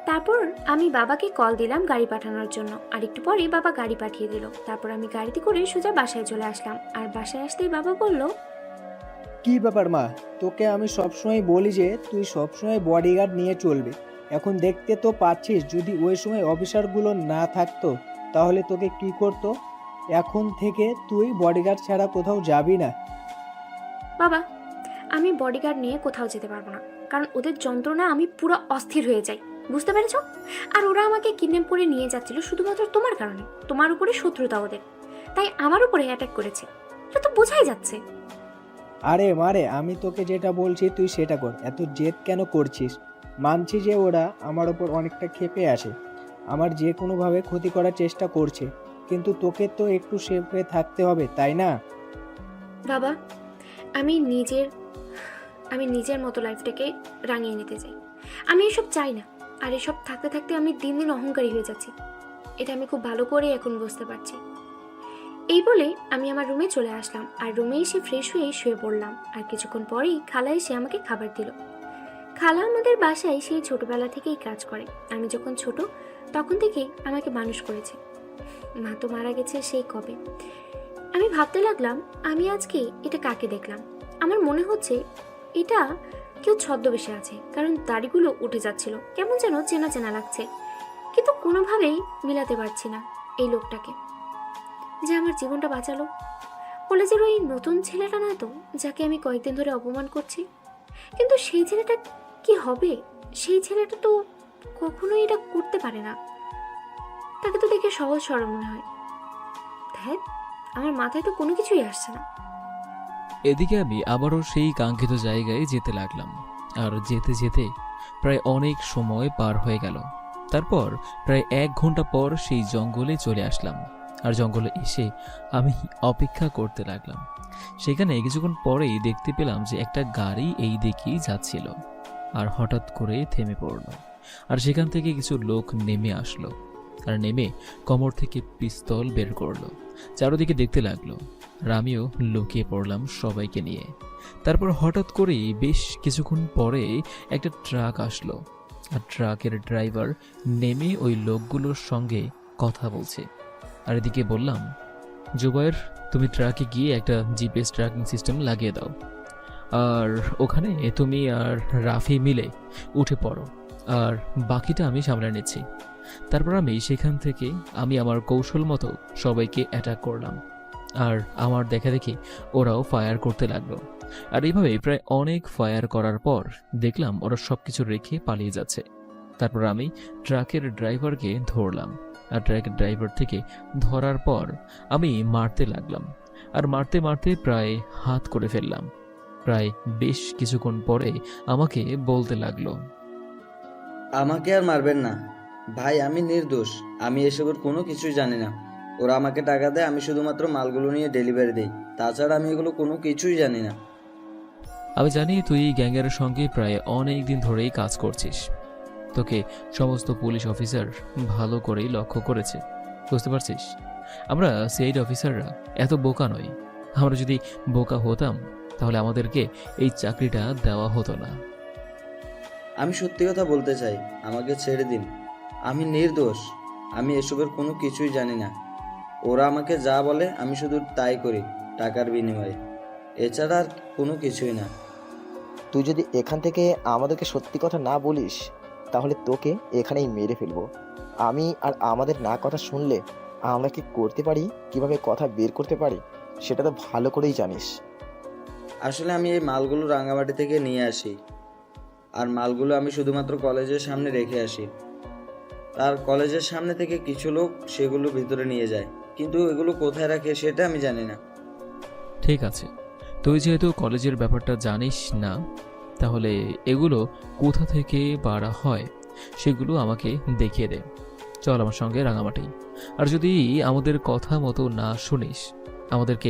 তারপর আমি বাবাকে কল দিলাম গাড়ি পাঠানোর জন্য, আর একটু পরেই বাবা গাড়ি পাঠিয়ে দিল। তারপর আমি গাড়িতে করে সোজা বাসায় চলে আসলাম, আর বাসায় আসতেই বাবা বলল,
কি ব্যাপার মা, তোকে আমি সবসময় বলি যে তুই সবসময় বডিগার্ড নিয়ে চলবি। এখন দেখতে তো পাচ্ছিস, যদি ওই সময় অফিসারগুলো না থাকতো তাহলে তোকে কি করতো। এখন থেকে তুই বডিগার্ড ছাড়া কোথাও যাবি না।
বাবা আমি বডিগার্ড নিয়ে কোথাও যেতে পারবো না, কারণ ওদের যন্ত্রণা আমি পুরো অস্থির হয়ে যাই, বুঝতে পেরেছ? আর ওরা আমাকে কিডন্যাপ করে নিয়ে যাচ্ছিল শুধুমাত্র তোমার কারণে, তোমার উপরে শত্রুতা ওদের, তাই আমার উপরে অ্যাটাক করেছে। এটা তো বোঝাই যাচ্ছে।
আরে মারে, আমি তোকে যেটা বলছি তুই সেটা কর, এত জেদ কেন করছিস? মানছি যে ওরা আমার ওপর অনেকটা ক্ষেপে আসে, আমার যে কোনোভাবে ক্ষতি করার চেষ্টা করছে, কিন্তু তোকে তো একটু সেফে থাকতে হবে, তাই না?
বাবা আমি নিজের মতো লাইফটাকে রাঙিয়ে নিতে চাই, আমি এসব চাই না। আর এসব থাকতে থাকতে আমি দিন দিন অহংকারী হয়ে যাচ্ছি, এটা আমি খুব ভালো করে এখন বুঝতে পারছি। এই বলে আমি আমার রুমে চলে আসলাম, আর রুমে এসে ফ্রেশ হয়ে শুয়ে পড়লাম। আর কিছুক্ষণ পরেই খালা এসে আমাকে খাবার দিল। খালা আমাদের বাসায় সেই ছোটবেলা থেকেই কাজ করে, আমি যখন ছোট তখন থেকেই আমাকে মানুষ করেছে। মা তো মারা গেছে সেই কবে। আমি ভাবতে লাগলাম আমি আজকে এটা কাকে দেখলাম। আমার মনে হচ্ছে এটা কেউ ছদ্মবেশে আছে, কারণ দাড়িগুলো উঠে যাচ্ছিল, কেমন যেন চেনা চেনা লাগছে, কিন্তু কোনোভাবেই মিলাতে পারছি না এই লোকটাকে যে আমার জীবনটা বাঁচালো। কলেজের ওই নতুন ছেলেটা নয় তো, যাকে আমি কয়েকদিন ধরে অপমান করছি। কিন্তু সেই ছেলেটা কি হবে? সেই ছেলেটা তো কখনোই এটা করতে পারে না, তাকে তো দেখে সহজ সরল মনে হয়। ধ্যাৎ, আমার মাথায় তো কোনো কিছুই আসছে না।
এদিকে আমি আবারও সেই কাঙ্ক্ষিত জায়গায় যেতে লাগলাম, আর যেতে যেতে প্রায় অনেক সময় পার হয়ে গেল। তারপর প্রায় 1 ঘন্টা পর সেই জঙ্গলে চলে আসলাম, আর জঙ্গলে এসে আমি অপেক্ষা করতে লাগলাম। সেখানে কিছুক্ষণ পরেই দেখতে পেলাম যে একটা গাড়ি এই দিকেই যাচ্ছিল, আর হঠাৎ করে থেমে পড়ল। আর সেখান থেকে কিছু লোক নেমে আসলো, আর নেমে কোমর থেকে পিস্তল বের করলো, চারদিকে দেখতে লাগলো। আর আমিও লুকিয়ে পড়লাম সবাইকে নিয়ে। তারপর হঠাৎ করেই বেশ কিছুক্ষণ পরে একটা ট্রাক আসলো, আর ট্রাকের ড্রাইভার নেমে ওই লোকগুলোর সঙ্গে কথা বলছে। আর এদিকে বললাম, জুবাইর তুমি ট্রাকে গিয়ে একটা জিপিএস ট্র্যাকিং সিস্টেম লাগিয়ে দাও, আর ওখানে তুমি আর রাফি মিলে উঠে পড়ো, আর বাকিটা আমি সামলে নিচ্ছি। তারপর আমি সেখান থেকে আমার কৌশল মতো সবাইকে অ্যাটাক করলাম, আর আমার দেখা দেখি ওরাও ফায়ার করতে লাগলো। আর এইভাবে প্রায় অনেক ফায়ার করার পর দেখলাম ওরা সবকিছু রেখে পালিয়ে যাচ্ছে। তারপর আমি ট্রাকের ড্রাইভারকে ধরলাম, আর ট্রাকের ড্রাইভার থেকে ধরার পর আমি মারতে লাগলাম, আর মারতে মারতে প্রায় হাত করে ফেললাম। প্রায় বেশ কিছুক্ষণ পরে আমাকে বলতে লাগলো,
আমাকে আর মারবেন না ভাই, আমি নির্দোষ, আমি এসবের কোনো কিছুই জানি না। ওরা আমাকে টাকা দেয়, আমি শুধুমাত্র মালগুলো নিয়ে ডেলিভারি দিই, তাছাড়া আমি এগুলো কোনো কিছুই জানি না।
আমি জানি তুই এই গ্যাংয়ের সঙ্গে প্রায় অনেক দিন ধরেই কাজ করছিস, তোকে সমস্ত পুলিশ অফিসার ভালো করেই লক্ষ্য করেছে, বুঝতে পারছিস? আমরা সিআইডি অফিসাররা এত বোকা নই। আমরা যদি বোকা হতাম তাহলে আমাদেরকে এই চাকরিটা দেওয়া হতো না।
আমি সত্যি কথা বলতে চাই, আমাকে ছেড়ে দিন, আমি নির্দোষ, আমি এসবের কোনো কিছুই জানি না। ওরা আমাকে যা বলে আমি শুধু তাই করি টাকার বিনিময়ে, এছাড়া আর কোনো কিছুই না।
তুই যদি এখান থেকে আমাদেরকে সত্যি কথা না বলিস, তাহলে তোকে এখানেই মেরে ফেলবো। আমি আর আমাদের না কথা শুনলে আমরা কি করতে পারি, কিভাবে কথা বের করতে পারি, সেটা তো ভালো করেই জানিস।
আসলে আমি এই মালগুলো রাঙামাটি থেকে নিয়ে আসি, আর মালগুলো আমি শুধুমাত্র কলেজের সামনে রেখে আসি। তার কলেজের সামনে থেকে কিছু লোক সেগুলো ভিতরে নিয়ে যায়, কিন্তু এগুলো কোথায় রাখে সেটা আমি জানি না।
ঠিক আছে, তুই যেহেতু কলেজের ব্যাপারটা জানিস না, তাহলে এগুলো কোথা থেকে বাড়া হয় সেগুলো আমাকে দেখিয়ে দে। চল আমার সঙ্গে রাঙামাটি। আর যদি আমাদের কথা মতো না শুনিস, আমাদেরকে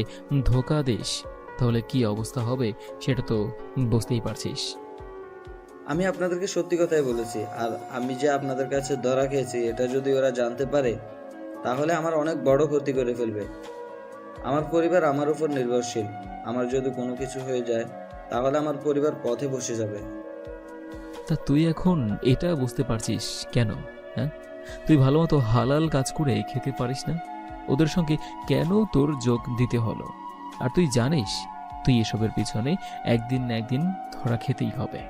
ধোঁকা দিস, তাহলে কি অবস্থা হবে সেটা তো বুঝতেই পারছিস।
আমি আপনাদেরকে সত্যি কথাই বলেছি, আর আমি যে আপনাদের কাছে ধরা খেয়েছি এটা যদি ওরা জানতে পারে তাহলে আমার অনেক বড় ক্ষতি করে ফেলবে। আমার পরিবার আমার উপর নির্ভরশীল। আমার যদি কোনো কিছু হয়ে যায় তাহলে আমার পরিবার পথে বসে যাবে।
তা তুই এখন এটা বুঝতে পারছিস কেন? হ্যাঁ, তুই ভালো মতো হালাল কাজ করে খেতে পারিস না? ওদের সঙ্গে কেন তোর যোগ দিতে হলো? আর তুই জানিস তুই এসবের পিছনে একদিন না একদিন ধরা খেতেই হবে।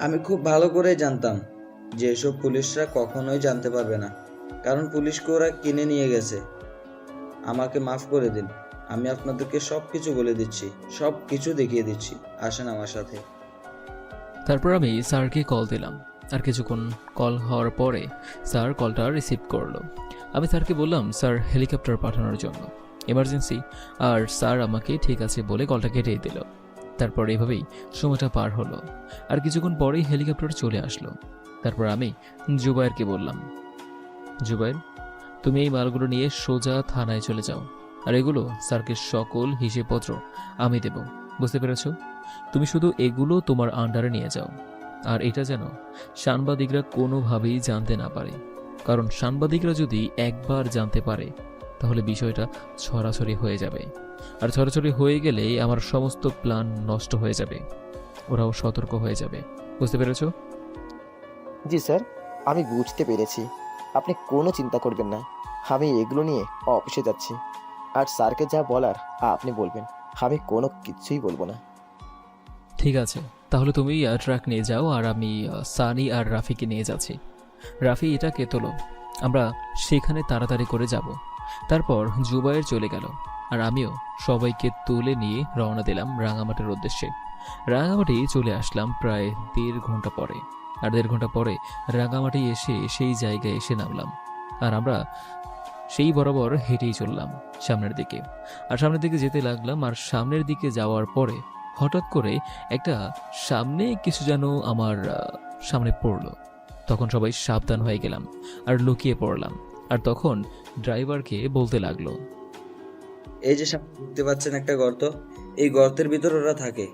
আমি খুব ভালো করে জানতাম যে এসব পুলিশরা কখনোই জানতে পারবে না, কারণ পুলিশকে ওরা কিনে নিয়ে গেছে। আমাকে মাফ করে দিন, আমি আপনাদেরকে সব কিছু বলে দিচ্ছি, সব কিছু দেখিয়ে দিচ্ছি। আসেন আমার সাথে।
তারপর আমি স্যারকে কল দিলাম, আর কিছুক্ষণ কল হওয়ার পরে স্যার কলটা রিসিভ করলো। আমি স্যারকে বললাম স্যার হেলিকপ্টার পাঠানোর জন্য এমার্জেন্সি, আর স্যার আমাকে ঠিক আছে বলে কলটা কেটেই দিল। তারপর এভাবেই সময়টা পার হলো, আর কিছুক্ষণ পরেই হেলিকপ্টার চলে আসলো। তারপর আমি জুবায়েরকে বললাম, জুবায়ের, তুমি এই মালগুলো নিয়ে সোজা থানায় চলে যাও, আর এগুলো স্যারকে সকল হিসেবপত্র আমি দেব, বুঝতে পেরেছ? তুমি শুধু এগুলো তোমার আন্ডারে নিয়ে যাও, আর এটা যেন সাংবাদিকরা কোনোভাবেই জানতে না পারে, কারণ সাংবাদিকরা যদি একবার জানতে পারে তাহলে বিষয়টা ছড়াছড়ি হয়ে যাবে, আর ছড়াছড়ি হয়ে গেলে আমার সমস্ত প্ল্যান নষ্ট হয়ে যাবে, ওরাও সতর্ক হয়ে যাবে, বুঝতে পেরেছ?
জি স্যার, আমি বুঝতে পেরেছি। আপনি কোনো চিন্তা করবেন না, আমি এগুলো নিয়ে অফিসে যাচ্ছি, আর স্যারকে যা বলার আপনি বলবেন, আমি কোনো কিছুই বলবো না।
ঠিক আছে, তাহলে তুমি ট্রাক নিয়ে যাও, আর আমি সানি আর রাফিকে নিয়ে যাচ্ছি। রাফি এটাকে তোলো, আমরা সেখানে তাড়াতাড়ি করে যাব। তারপর জুবায়ের চলে গেল, আর আমিও সবাইকে তুলে নিয়ে রওনা দিলাম রাঙামাটির উদ্দেশ্যে। রাঙামাটি চলে আসলাম প্রায় 1.5 ঘন্টা পরে, আর 1.5 ঘন্টা পরে রাঙামাটি এসে সেই জায়গায় এসে নামলাম, আর আমরা সেই বরাবর হেঁটেই চললাম সামনের দিকে। আর সামনের দিকে যেতে লাগলাম, আর সামনের দিকে যাওয়ার পরে হঠাৎ করে একটা সামনে কিছু যেন আমার সামনে পড়লো। তখন সবাই সাবধান হয়ে গেলাম আর লুকিয়ে পড়লাম। আর তখন ড্রাইভারকে বলতে লাগলো,
এই যে সামনে দেখতে পাচ্ছেন একটা গর্ত, এই গর্তের ভিতর ওরা থাকে।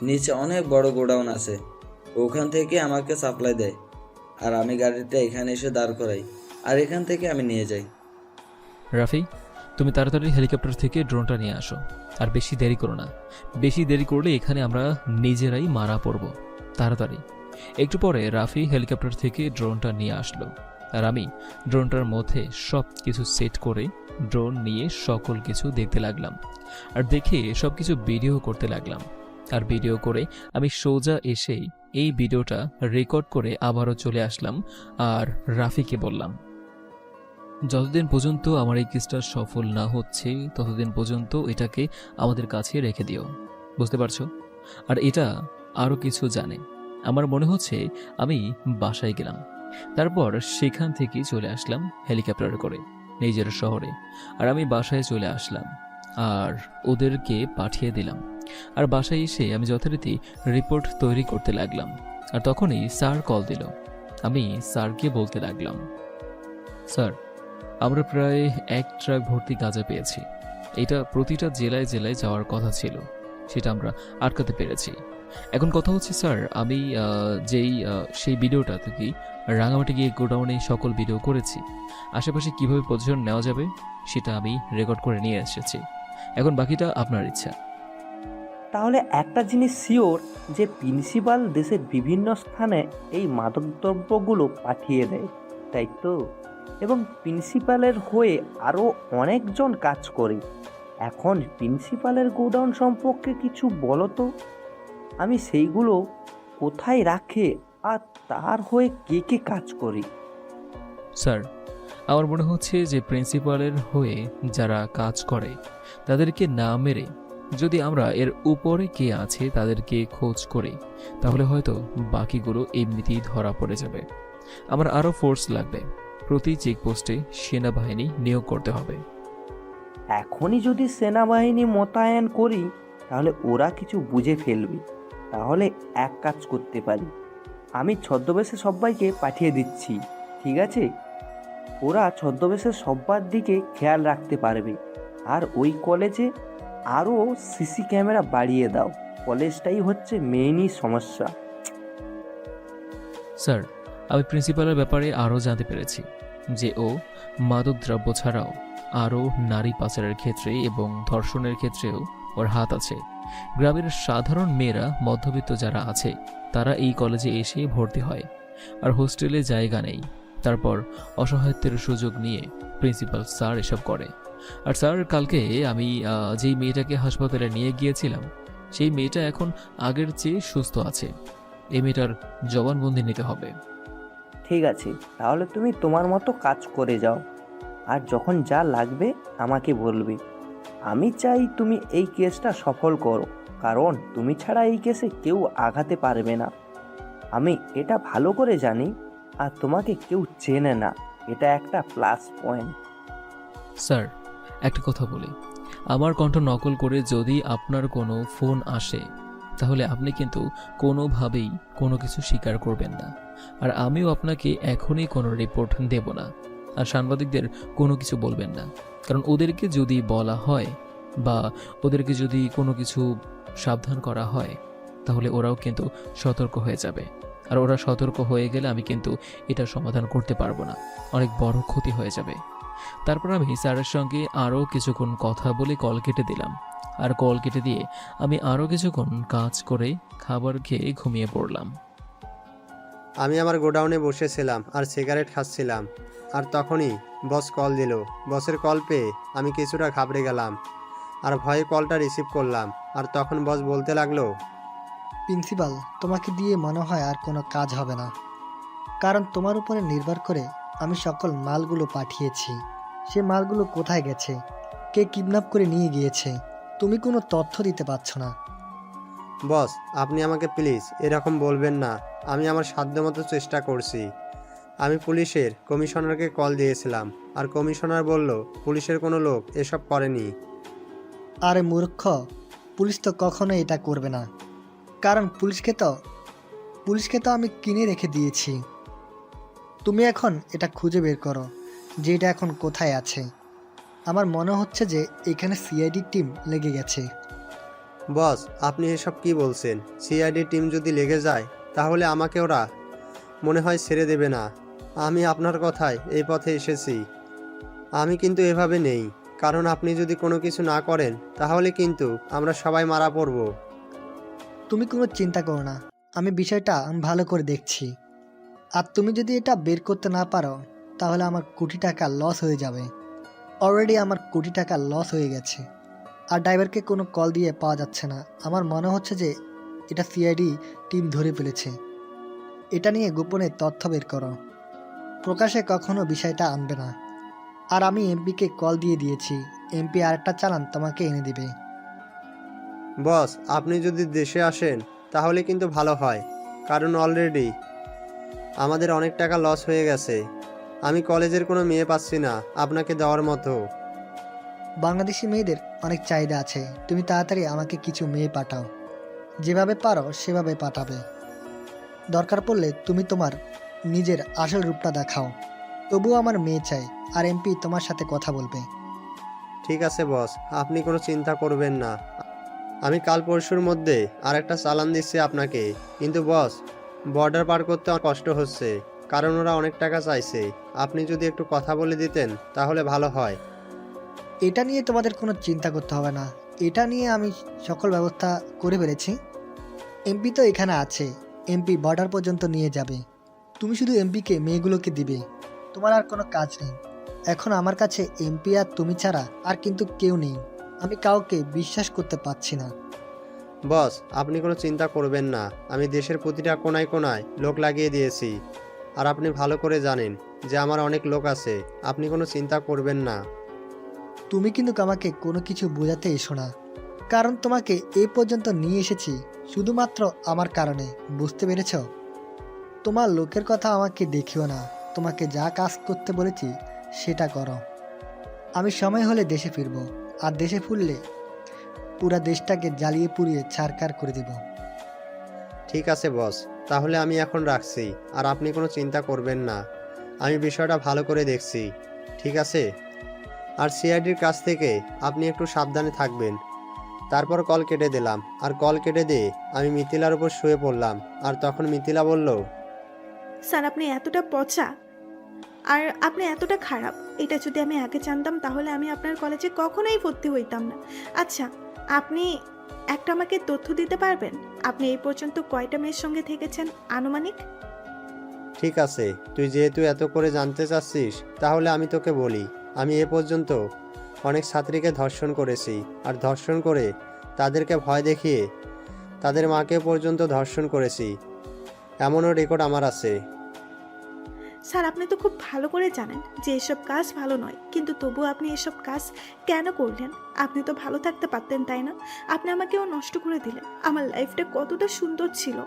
নিচে অনেক বড় গোডাউন আছে, ওখান থেকে আমাকে সাপ্লাই দেয়, আর আমি গাড়িটা এখানে এসে দাঁড় করাই, আর এখান থেকে আমি নিয়ে যাই।
রাফি, তুমি তাড়াতাড়ি হেলিকপ্টার থেকে ড্রোনটা নিয়ে আসো, আর বেশি দেরি করো না। বেশি দেরি করলে এখানে আমরা নিজেরাই মারা পড়ব। তাড়াতাড়ি। একটু পরে রাফি হেলিকপ্টার থেকে ড্রোনটা নিয়ে আসলো, আর আমি ড্রোনটার মধ্যে সব কিছু সেট করে ড্রোন নিয়ে সকল কিছু দেখতে লাগলাম, আর দেখে সব কিছু ভিডিও করতে লাগলাম। আর ভিডিও করে আমি সোজা এসেই এই ভিডিওটা রেকর্ড করে আবারও চলে আসলাম, আর রাফিকে বললাম, যতদিন পর্যন্ত আমার এই কেসটা সফল না হচ্ছে ততদিন পর্যন্ত এটাকে আমাদের কাছে রেখে দিও, বুঝতে পারছো? আর এটা আরও কিছু জানে। আমার মনে হচ্ছে আমি বাসায় গেলাম। তারপর সেখান থেকে চলে আসলাম হেলিকপ্টারে করে নিজের শহরে, আর আমি বাসায় চলে আসলাম আর ওদেরকে পাঠিয়ে দিলাম। আর বাসায় এসে আমি যথারীতি রিপোর্ট তৈরি করতে লাগলাম। আর তখনই স্যার কল দিল। আমি স্যারকে বলতে লাগলাম, স্যার, আমরা প্রায় 1 ট্রাক ভর্তি গাঁজা পেয়েছি। এটা প্রতিটা জেলায় জেলায় যাওয়ার কথা ছিল, সেটা আমরা আটকাতে পেরেছি। এখন কথা হচ্ছে স্যার, আমি সেই ভিডিওটা থেকে রাঙামাটি গিয়ে গোডাউনে সকল ভিডিও করেছি। আশেপাশে কিভাবে পজিশন নেওয়া যাবে সেটা আমি রেকর্ড করে নিয়ে এসেছি। এখন বাকিটা আপনার ইচ্ছা।
তাহলে একটা জিনিস শিওর যে প্রিন্সিপাল দেশের বিভিন্ন স্থানে এই মাদকদ্রব্যগুলো পাঠিয়ে দেয়, তাই তো? এবং প্রিন্সিপালের হয়ে আরও অনেকজন কাজ করে। এখন প্রিন্সিপালের গোডাউন সম্পর্কে কিছু বলো তো, আমি সেইগুলো কোথায় রাখে আর তার হয়ে কে কে কাজ করে?
স্যার, আমার মনে হচ্ছে যে প্রিন্সিপালের হয়ে যারা কাজ করে তাদেরকে না মেরে যদি আমরা এর উপরে কে আছে তাদেরকে খোঁজ করি, তাহলে হয়তো বাকিগুলো এমনিতেই ধরা পড়ে যাবে। আমার আরও ফোর্স লাগবে। প্রতি চেকপোস্টে সেনাবাহিনী নিয়োগ করতে হবে।
এখনই যদি সেনাবাহিনী মোতায়েন করি তাহলে ওরা কিছু বুঝে ফেলবে। তাহলে এক কাজ করতে পারি, আমি ছদ্মবেশে সবাইকে পাঠিয়ে দিচ্ছি, ঠিক আছে? ওরা ছদ্মবেশে সবার দিকে খেয়াল রাখতে পারবে। আর ওই কলেজে আরও সিসি ক্যামেরা বাড়িয়ে দাও। কলেজটাই হচ্ছে মেইনই সমস্যা।
স্যার, আমি প্রিন্সিপালের ব্যাপারে আরও জানতে পেরেছি যে ও মাদকদ্রব্য ছাড়াও আরও নারী পাচারের ক্ষেত্রে এবং ধর্ষণের ক্ষেত্রেও ওর হাত আছে। গ্রামের সাধারণ মেয়েরা, মধ্যবিত্ত যারা আছে, তারা এই কলেজে এসে ভর্তি হয়, আর হোস্টেলে জায়গা নেই। তারপর অসহায়ত্বের সুযোগ নিয়ে প্রিন্সিপাল স্যার এসব করে। আর স্যার, কালকে আমি যেই মেয়েটাকে হাসপাতালে নিয়ে গিয়েছিলাম, সেই মেয়েটা এখন আগের চেয়ে সুস্থ আছে। এই মেয়েটার জবানবন্দি নিতে হবে।
ঠিক আছে, তাহলে তুমি তোমার মতো কাজ করে যাও, আর যখন যা লাগবে আমাকে বলবে। আমি চাই তুমি এই কেসটা সফল করো, কারণ তুমি ছাড়া এই কেসে কেউ আগাতে পারবে না। আমি এটা ভালো করে জানি, আর তোমাকে কেউ চেনে না, এটা একটা প্লাস পয়েন্ট।
স্যার, একটা কথা বলি, আমার কণ্ঠ নকল করে যদি আপনার কোনো ফোন আসে তাহলে আপনি কিন্তু কোনোভাবেই কোনো কিছু স্বীকার করবেন না, আর আমিও আপনাকে এখনই কোনো রিপোর্ট দেব না। আর সাংবাদিকদের কোনো কিছু বলবেন না, কারণ ওদেরকে যদি বলা হয় বা ওদেরকে যদি কোনো কিছু সাবধান করা হয় তাহলে ওরাও কিন্তু সতর্ক হয়ে যাবে, আর ওরা সতর্ক হয়ে গেলে আমি কিন্তু এটা সমাধান করতে পারবো না, অনেক বড় ক্ষতি হয়ে যাবে। তারপর আমি স্যারের সঙ্গে আরও কিছুক্ষণ কথা বলে কল কেটে দিলাম, আর কল কেটে দিয়ে আমি আরও কিছুক্ষণ কাজ করে খাবার খেয়ে ঘুমিয়ে পড়লাম।
আমি আমার গোডাউনে বসেছিলাম আর সিগারেট খাচ্ছিলাম, আর তখনই বস কল দিল। বসের কল পেয়ে আমি কিছুটা ঘাবড়ে গেলাম আর ভয়ে কলটা রিসিভ করলাম। আর তখন বস বলতে লাগলো,
প্রিন্সিপাল, তোমাকে দিয়ে মনে হয় আর কোনো কাজ হবে না, কারণ তোমার উপরে নির্ভর করে আমি সকল মালগুলো পাঠিয়েছি। সে মালগুলো কোথায় গেছে, কে কিডন্যাপ করে নিয়ে গিয়েছে, তুমি কোনো তথ্য দিতে পারছো না।
বস আপনি আমাকে প্লিজ এরকম বলবেন না। আমি আমার সাধ্যমতো চেষ্টা করছি। আমি পুলিশের কমিশনারকে কল দিয়েছিলাম, আর কমিশনার বলল পুলিশের কোনো লোক এসব করেনি।
আরে মূর্খ, পুলিশ তো কখনো এটা করবে না, কারণ পুলিশকে তো আমি কিনে রেখে দিয়েছি। তুমি এখন এটা খুঁজে বের করো যে এটা এখন কোথায় আছে। আমার মনে হচ্ছে যে এখানে সিআইডি টিম লেগে গেছে।
বস আপনি এসব কি বলছেন? সিআইডি টিম যদি লেগে যায় তাহলে আমাকে ওরা মনে হয় ছেড়ে দেবে না। আমি আপনার কথায় এই পথে এসেছি। আমি কিন্তু এভাবে নেই, কারণ আপনি যদি কোনো কিছু না করেন তাহলে কিন্তু আমরা সবাই মারা পড়ব।
তুমি কোনো চিন্তা করো না, আমি বিষয়টা ভালো করে দেখছি। আর তুমি যদি এটা বের করতে না পারো তাহলে আমার কোটি টাকা লস হয়ে যাবে। অলরেডি আমার কোটি টাকা লস হয়ে গেছে, আর ড্রাইভারকে কোনো কল দিয়ে পাওয়া যাচ্ছে না। আমার মনে হচ্ছে যে এটা সিআইডি টিম ধরে ফেলেছে। এটা নিয়ে গোপনে তথ্য বের করো, প্রকাশে কখনো বিষয়টা আনবে না। আর আমি এমপিকে কল দিয়ে দিয়েছি, এমপি আরেকটা চালান তোমাকে এনে দিবে।
বস আপনি যদি দেশে আসেন তাহলে কিন্তু ভালো হয়, কারণ অলরেডি আমাদের অনেক টাকা লস হয়ে গেছে। আমি কলেজের কোনো মেয়ে পাচ্ছি না আপনাকে দেওয়ার মতো।
বাংলাদেশি মেয়েদের অনেক চাহিদা আছে, তুমি তাড়াতাড়ি আমাকে কিছু মেয়ে পাঠাও, যেভাবে পারো সেভাবে পাঠাবে। দরকার পড়লে তুমি তোমার নিজের আসল রূপটা দেখাও, তবুও আমার মেয়ে চাই, আর এমপি তোমার সাথে কথা বলবে।
ঠিক আছে বস, আপনি কোনো চিন্তা করবেন না। আমি কাল পরশুর মধ্যে আরেকটা চালান দিচ্ছি আপনাকে। কিন্তু বস, বর্ডার পার করতে আমার কষ্ট হচ্ছে, কারণ ওরা অনেক টাকা চাইছে। আপনি যদি একটু কথা বলে দিতেন তাহলে ভালো হয়।
এটা নিয়ে তোমাদের কোনো চিন্তা করতে হবে না, এটা নিয়ে আমি সকল ব্যবস্থা করে ফেলেছি। এমপি তো এখানে আছে, এমপি বর্ডার পর্যন্ত নিয়ে যাবে। তুমি শুধু এমপিকে মেয়েগুলোকে দিবে, তোমার আর কোনো কাজ নেই। এখন আমার কাছে এমপি আর তুমি ছাড়া আর কিন্তু কেউ নেই। আমি কাউকে বিশ্বাস করতে পারছি না।
বস, আপনি কোনো চিন্তা করবেন না, আমি দেশের প্রতিটা কোনায় কোনায় লোক লাগিয়ে দিয়েছি। আর আপনি ভালো করে জানেন যে আমার অনেক লোক আছে, আপনি কোনো চিন্তা করবেন না।
তুমি কিন্তু আমাকে কোনো কিছু বোঝাতে এসো না, কারণ তোমাকে এই পর্যন্ত নিয়ে এসেছি শুধুমাত্র আমার কারণে, বুঝতে পেরেছ? তোমার লোকের কথা আমাকে দেখিও না, তোমাকে যা কাজ করতে বলেছি সেটা করো। আমি সময় হলে দেশে ফিরব, আর দেশে ফিরলে পুরা দেশটাকে জ্বালিয়ে পুড়িয়ে ছারখার করে দেব।
ঠিক আছে বস, তাহলে আমি এখন রাখছি, আর আপনি কোনো চিন্তা করবেন না, আমি বিষয়টা ভালো করে দেখছি, ঠিক আছে? আর সিআইডির কাছ থেকে আপনি একটু সাবধানে থাকবেন। তারপর কল কেটে দিলাম, আর কল কেটে দিয়ে আমি মিথিলার উপর শুয়ে পড়লাম। আর তখন মিথিলা বলল,
স্যার আপনি এতটা পচা আর আপনি এতটা খারাপ, এটা যদি আমি আগে জানতাম তাহলে আমি আপনার কলেজে কখনোই ভর্তি হইতাম না। আচ্ছা, আপনি একটা আমাকে তথ্য দিতে পারবেন? আপনি এই পর্যন্ত কয়টা মেয়ের সঙ্গে থেকেছেন আনুমানিক?
ঠিক আছে, তুই যেহেতু এত করে জানতে চাচ্ছিস, তাহলে আমি তোকে বলি। আমি এ পর্যন্ত অনেক ছাত্রীকে ধর্ষণ করেছি, আর ধর্ষণ করে তাদেরকে ভয় দেখিয়ে তাদের মাকে পর্যন্ত ধর্ষণ করেছি, এমনও রেকর্ড আমার আছে।
স্যার আপনি তো খুব ভালো করে জানেন যে এসব কাজ ভালো নয়, কিন্তু তবুও আপনি এসব কাজ কেন করলেন? আপনি তো ভালো থাকতে পারতেন, তাই না? আপনি আমাকেও নষ্ট করে দিলেন। আমার লাইফটা কতটা সুন্দর ছিল।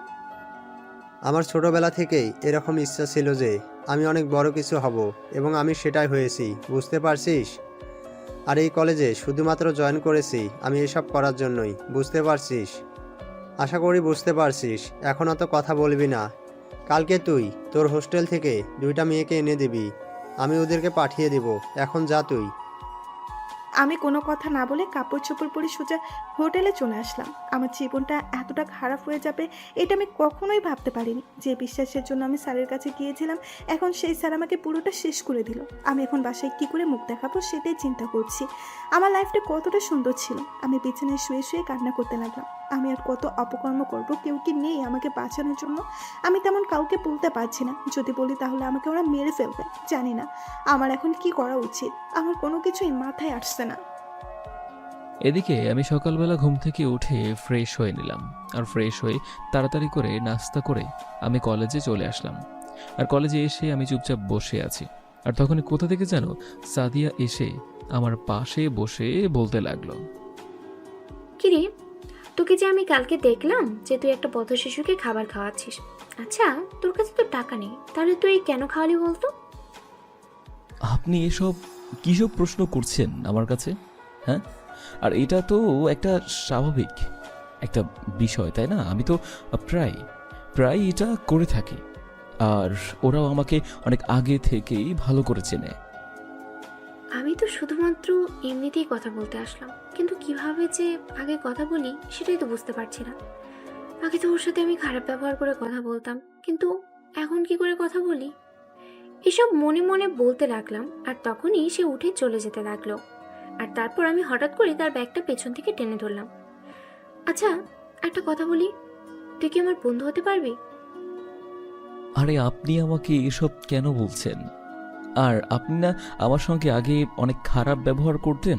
আমার ছোটবেলা থেকেই এরকম ইচ্ছা ছিল যে আমি অনেক বড় কিছু হব, এবং আমি সেটাই হয়েছি, বুঝতে পারছিস? আর এই কলেজে শুধুমাত্র জয়েন করেছি আমি এসব করার জন্যই, বুঝতে পারছিস? আশা করি বুঝতে পারছিস। এখন অত কথা বলবি না। কালকে তুই তোর হোস্টেল থেকে 2টা মেয়েকে এনে দিবি, আমি ওদেরকে পাঠিয়ে দেব। এখন যা তুই।
আমি কোনো কথা না বলে কাপড় চোপড় পরে সোজা হোটেলে চলে আসলাম। আমার জীবনটা এতটা খারাপ হয়ে যাবে এটা আমি কখনোই ভাবতে পারিনি। যে বিশ্বাসের জন্য আমি স্যারের কাছে গিয়েছিলাম, এখন সেই স্যার আমাকে পুরোটা শেষ করে দিল। আমি এখন বাসায় কী করে মুখ দেখাবো সেটাই চিন্তা করছি। আমার লাইফটা কতটা সুন্দর ছিল। আমি বিছানায় শুয়ে শুয়ে কান্না করতে লাগলাম। আমি আর কত অপকর্ম করব? কেউ কি নেই আমাকে বাঁচানোর জন্য? আমি তেমন কাউকে বলতে পারছি না। যদি বলি তাহলে আমাকে ওরা মেরে ফেলবে। জানি না আমার এখন কি করা উচিত। আমার কোনো কিছুই মাথায় আসছে না।
এদিকে আমি সকালবেলা ঘুম থেকে উঠে ফ্রেশ হয়ে নিলাম, আর ফ্রেশ হয়ে তাড়াতাড়ি করে নাস্তা করে আমি কলেজে চলে আসলাম। আর কলেজে এসে আমি চুপচাপ বসে আছি, আর তখনই কোথা থেকে যেন সাদিয়া এসে আমার পাশে বসে বলতে লাগলো,
কিরে, তোকে যে আমি কালকে দেখলাম যে তুই একটা পথ শিশুকে খাবার খাওয়াচ্ছিস। আচ্ছা, তোর কাছে তো টাকা নেই, তাহলে তুই কেন খাওয়ালি বলতো?
আপনি এসব কিসব প্রশ্ন করছেন আমার কাছে? হ্যাঁ, আর এটা তো একটা স্বাভাবিক একটা বিষয়, তাই না? আমি তো প্রায় এটা করে থাকি, আর ওরাও আমাকে অনেক আগে থেকেই ভালো করে চেনে।
আমি তো শুধুমাত্র এমনিতেই কথা বলতে আসলাম, কিন্তু কিভাবে যে আগে কথা বলি সেটাই তো বুঝতে পারছি না। আগে তো ওর সাথে আমি খারাপ ব্যবহার করে কথা বলতাম, কিন্তু এখন কি করে কথা বলি? এসব মনে মনে বলতে লাগলাম, আর তখনই সে উঠে চলে যেতে লাগলো। আর তারপর আমি হঠাৎ করে তার ব্যাগটা পেছন থেকে টেনে ধরলাম। আচ্ছা, একটা কথা বলি, তুই কি আমার বন্ধু হতে পারবি?
আরে আপনি আমাকে এসব কেন বলছেন? আর আপনি না আমার সঙ্গে আগে অনেক খারাপ ব্যবহার করতেন,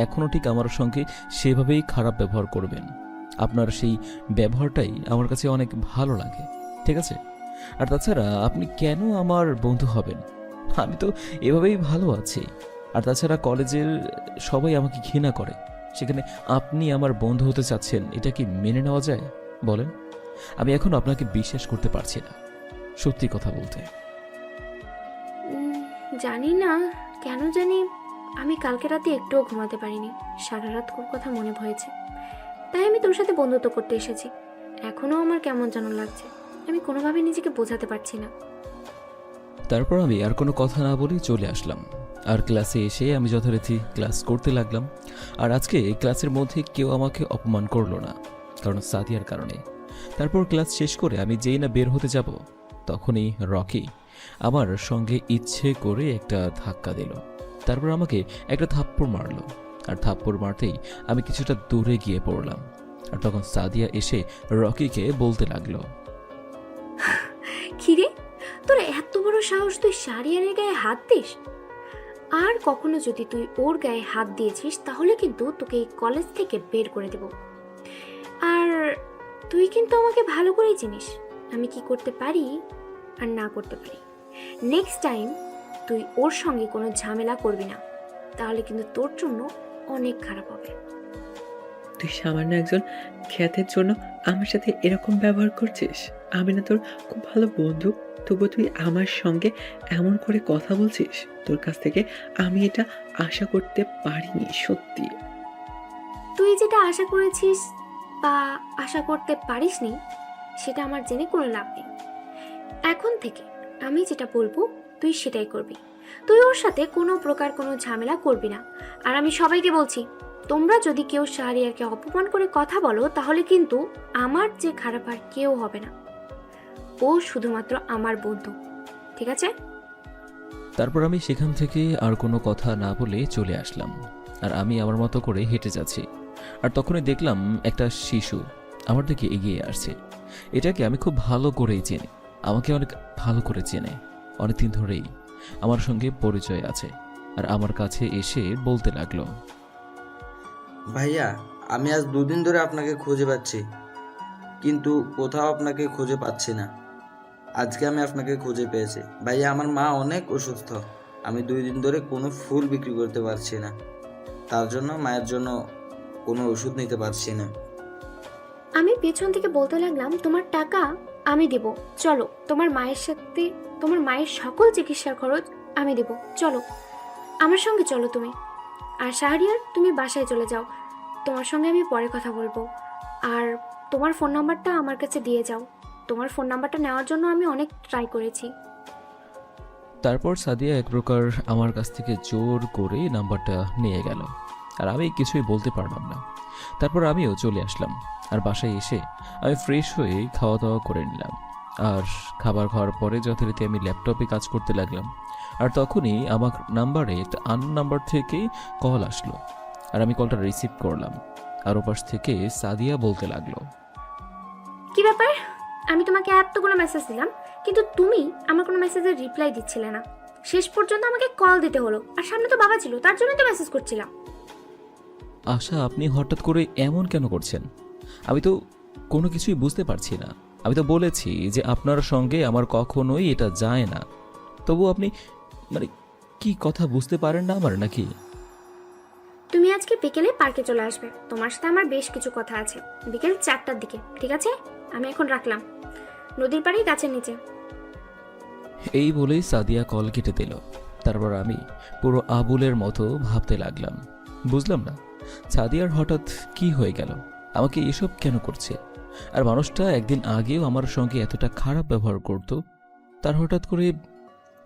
এখনও ঠিক আমার সঙ্গে সেভাবেই খারাপ ব্যবহার করবেন। আপনার সেই ব্যবহারটাই আমার কাছে অনেক ভালো লাগে, ঠিক আছে? আর তাছাড়া আপনি কেন আমার বন্ধু হবেন? আমি তো এভাবেই ভালো আছি। আর তাছাড়া কলেজের সবাই আমাকে ঘৃণা করে, সেখানে আপনি আমার বন্ধু হতে চাচ্ছেন, এটা কি মেনে নেওয়া যায় বলেন? আমি এখন আপনাকে বিশ্বাস করতে পারছি না, সত্যি কথা বলতে।
জানি না কেন জানি আমি কালকে রাতে একটুও ঘুমাতে পারিনি। সারা রাত খুব কথা মনে হয়েছে, তাই আমি তোর সাথে বন্ধুত্ব করতে এসেছি। এখনও আমার কেমন যেন লাগছে, আমি কোনোভাবে নিজেকে বোঝাতে পারছি না।
তারপর আমি আর কোনো কথা না বলে চলে আসলাম, আর ক্লাসে এসে আমি যথারীতি ক্লাস করতে লাগলাম। আর আজকে ক্লাসের মধ্যে কেউ আমাকে অপমান করলো না, কারণ সাদিয়ার কারণে। তারপর ক্লাস শেষ করে আমি যেই না বের হতে যাব, তখনই রকি আমার সঙ্গে ইচ্ছে করে একটা ধাক্কা দিল। তারপর আমাকে একটা থাপ্পড় মারলো, আর থাপ্পড় মারতেই আমি কিছুটা দূরে গিয়ে পড়লাম। আর তখন সাদিয়া এসে রকিকে বলতে লাগলো,
কিরে, তোর এত বড় সাহস, তুই শারিয়ারের গায়ে হাত দিস? আর কখনো যদি তুই ওর গায়ে হাত দিয়েছিস তাহলে কিন্তু তোকে এই কলেজ থেকে বের করে দেব। আর তুই কিন্তু আমাকে ভালো করেই চিনিস আমি কি করতে পারি আর না করতে পারি। নেক্সট টাইম তুই ওর সঙ্গে কোনো ঝামেলা করবি না, তাহলে কিন্তু তোর জন্য অনেক খারাপ হবে।
তুই সামান্য একজন খ্যাতের জন্য আমার সাথে এরকম ব্যবহার করছিস? আমি না তোর খুব ভালো বন্ধু, তবু তুই আমার সঙ্গে এমন করে কথা বলছিস? তোর কাছ থেকে আমি এটা আশা করতে পারিনি, সত্যি।
তুই যেটা আশা করেছিস বা আশা করতে পারিসনি সেটা আমার জেনে কোনো লাভ নেই। এখন থেকে আমি যেটা বলবো তুই সেটাই করবি। তুই ওর সাথে কোনো প্রকার কোনো ঝামেলা করবি না। আর আমি সবাইকে বলছি, তোমরা যদি কেউ শাহরিয়ারকে অপমান করে কথা বলো তাহলে কিন্তু আমার যে খারাপ আর কেউ হবে না। ও শুধুমাত্র আমার বন্ধু, ঠিক আছে?
তারপর আমি সেখান থেকে আর কোনো কথা না বলে চলে আসলাম। আর আমি আমার মতো করে হেঁটে যাচ্ছি, আর তখনই দেখলাম একটা শিশু আমার দিকে এগিয়ে আসছে। এটাকে আমি খুব ভালো করেই চিনি, আমাকে অনেক ভালো করে চেনে, অনেকদিন ধরেই আমার সঙ্গে পরিচয় আছে। আর আমার কাছে এসে বলতে লাগলো,
ভাইয়া, আমি আজ 2 দিন ধরে আপনাকে খুঁজে পাচ্ছি, কিন্তু কোথাও আপনাকে খুঁজে পাচ্ছি না। আজকে আমি আপনাকে খুঁজে পেয়েছি। ভাইয়া, আমার মা অনেক অসুস্থ, আমি 2 দিন ধরে কোনো ফুল বিক্রি করতে পারছি না, তার জন্য মায়ের জন্য কোনো ওষুধ নিতে পারছি না।
আমি পেছন থেকে বলতে লাগলাম, তোমার টাকা আমি দেব, চলো তোমার মায়ের সাথে তোমার মায়ের সকল চিকিৎসার খরচ আমি দেব, চলো আমার সঙ্গে চলো তুমি। আর শাহরিয়ার, তুমি বাসায় চলে যাও, তোমার সঙ্গে আমি পরে কথা বলবো। আর তোমার ফোন নাম্বারটা আমার কাছে দিয়ে যাও, তোমার ফোন নাম্বারটা নেওয়ার জন্য আমি অনেক ট্রাই করেছি।
তারপর সাদিয়া এক প্রকার আমার কাছ থেকে জোর করে নাম্বারটা নিয়ে গেল, আর আমি কিছুই বলতে পারলাম না। তারপর আমিও চলে আসলাম, আর বাসায় এসে আমি ফ্রেশ হয়ে খাওয়া দাওয়া করে নিলাম। আর খাবার খাওয়ার পরে যথারীতি আমি ল্যাপটপে কাজ করতে লাগলাম। আর তখনই আমার নাম্বারে একটা আননোন নাম্বার থেকে কল আসলো, আর আমি কলটা রিসিভ করলাম। আর ওপাশ থেকে সাদিয়া বলতে লাগলো,
কি ব্যাপার, আমি তোমাকে এতগুলো মেসেজ দিলাম কিন্তু তুমি আমার কোনো মেসেজের রিপ্লাই দিচ্ছিলে না। শেষ পর্যন্ত আমাকে কল দিতে হলো, আর সামনে তো বাবা ছিল, তার জন্যই তো মেসেজ করছিলাম।
আশা, আপনি হঠাৎ করে এমন কেন করছেন? আমি তো কোনো কিছুই বুঝতে পারছি না। আমি তো বলেছি যে আপনার সঙ্গে আমার কখনোই এটা যায় না, তবু আপনি মানে কি কথা বুঝতে পারেন না আমার নাকি?
তুমি আজকে বিকেলে পার্কে চলে আসবে, তোমার সাথে আমার বেশ কিছু কথা আছে, বিকেল 4টার দিকে, ঠিক আছে? আমি এখন রাখলাম, নদীর পাড়ে গাছের নিচে।
এই বলেই সাদিয়া কল কেটে দিল। তারপর আমি পুরো আবুলের মতো ভাবতে লাগলাম। বুঝলাম না সাদিয়ার হঠাৎ কি হয়ে গেল, আমাকে এসব কেন করছে। আর মানুষটা একদিন আগেও আমার সঙ্গে এতটা খারাপ ব্যবহার করত, তার হঠাৎ করে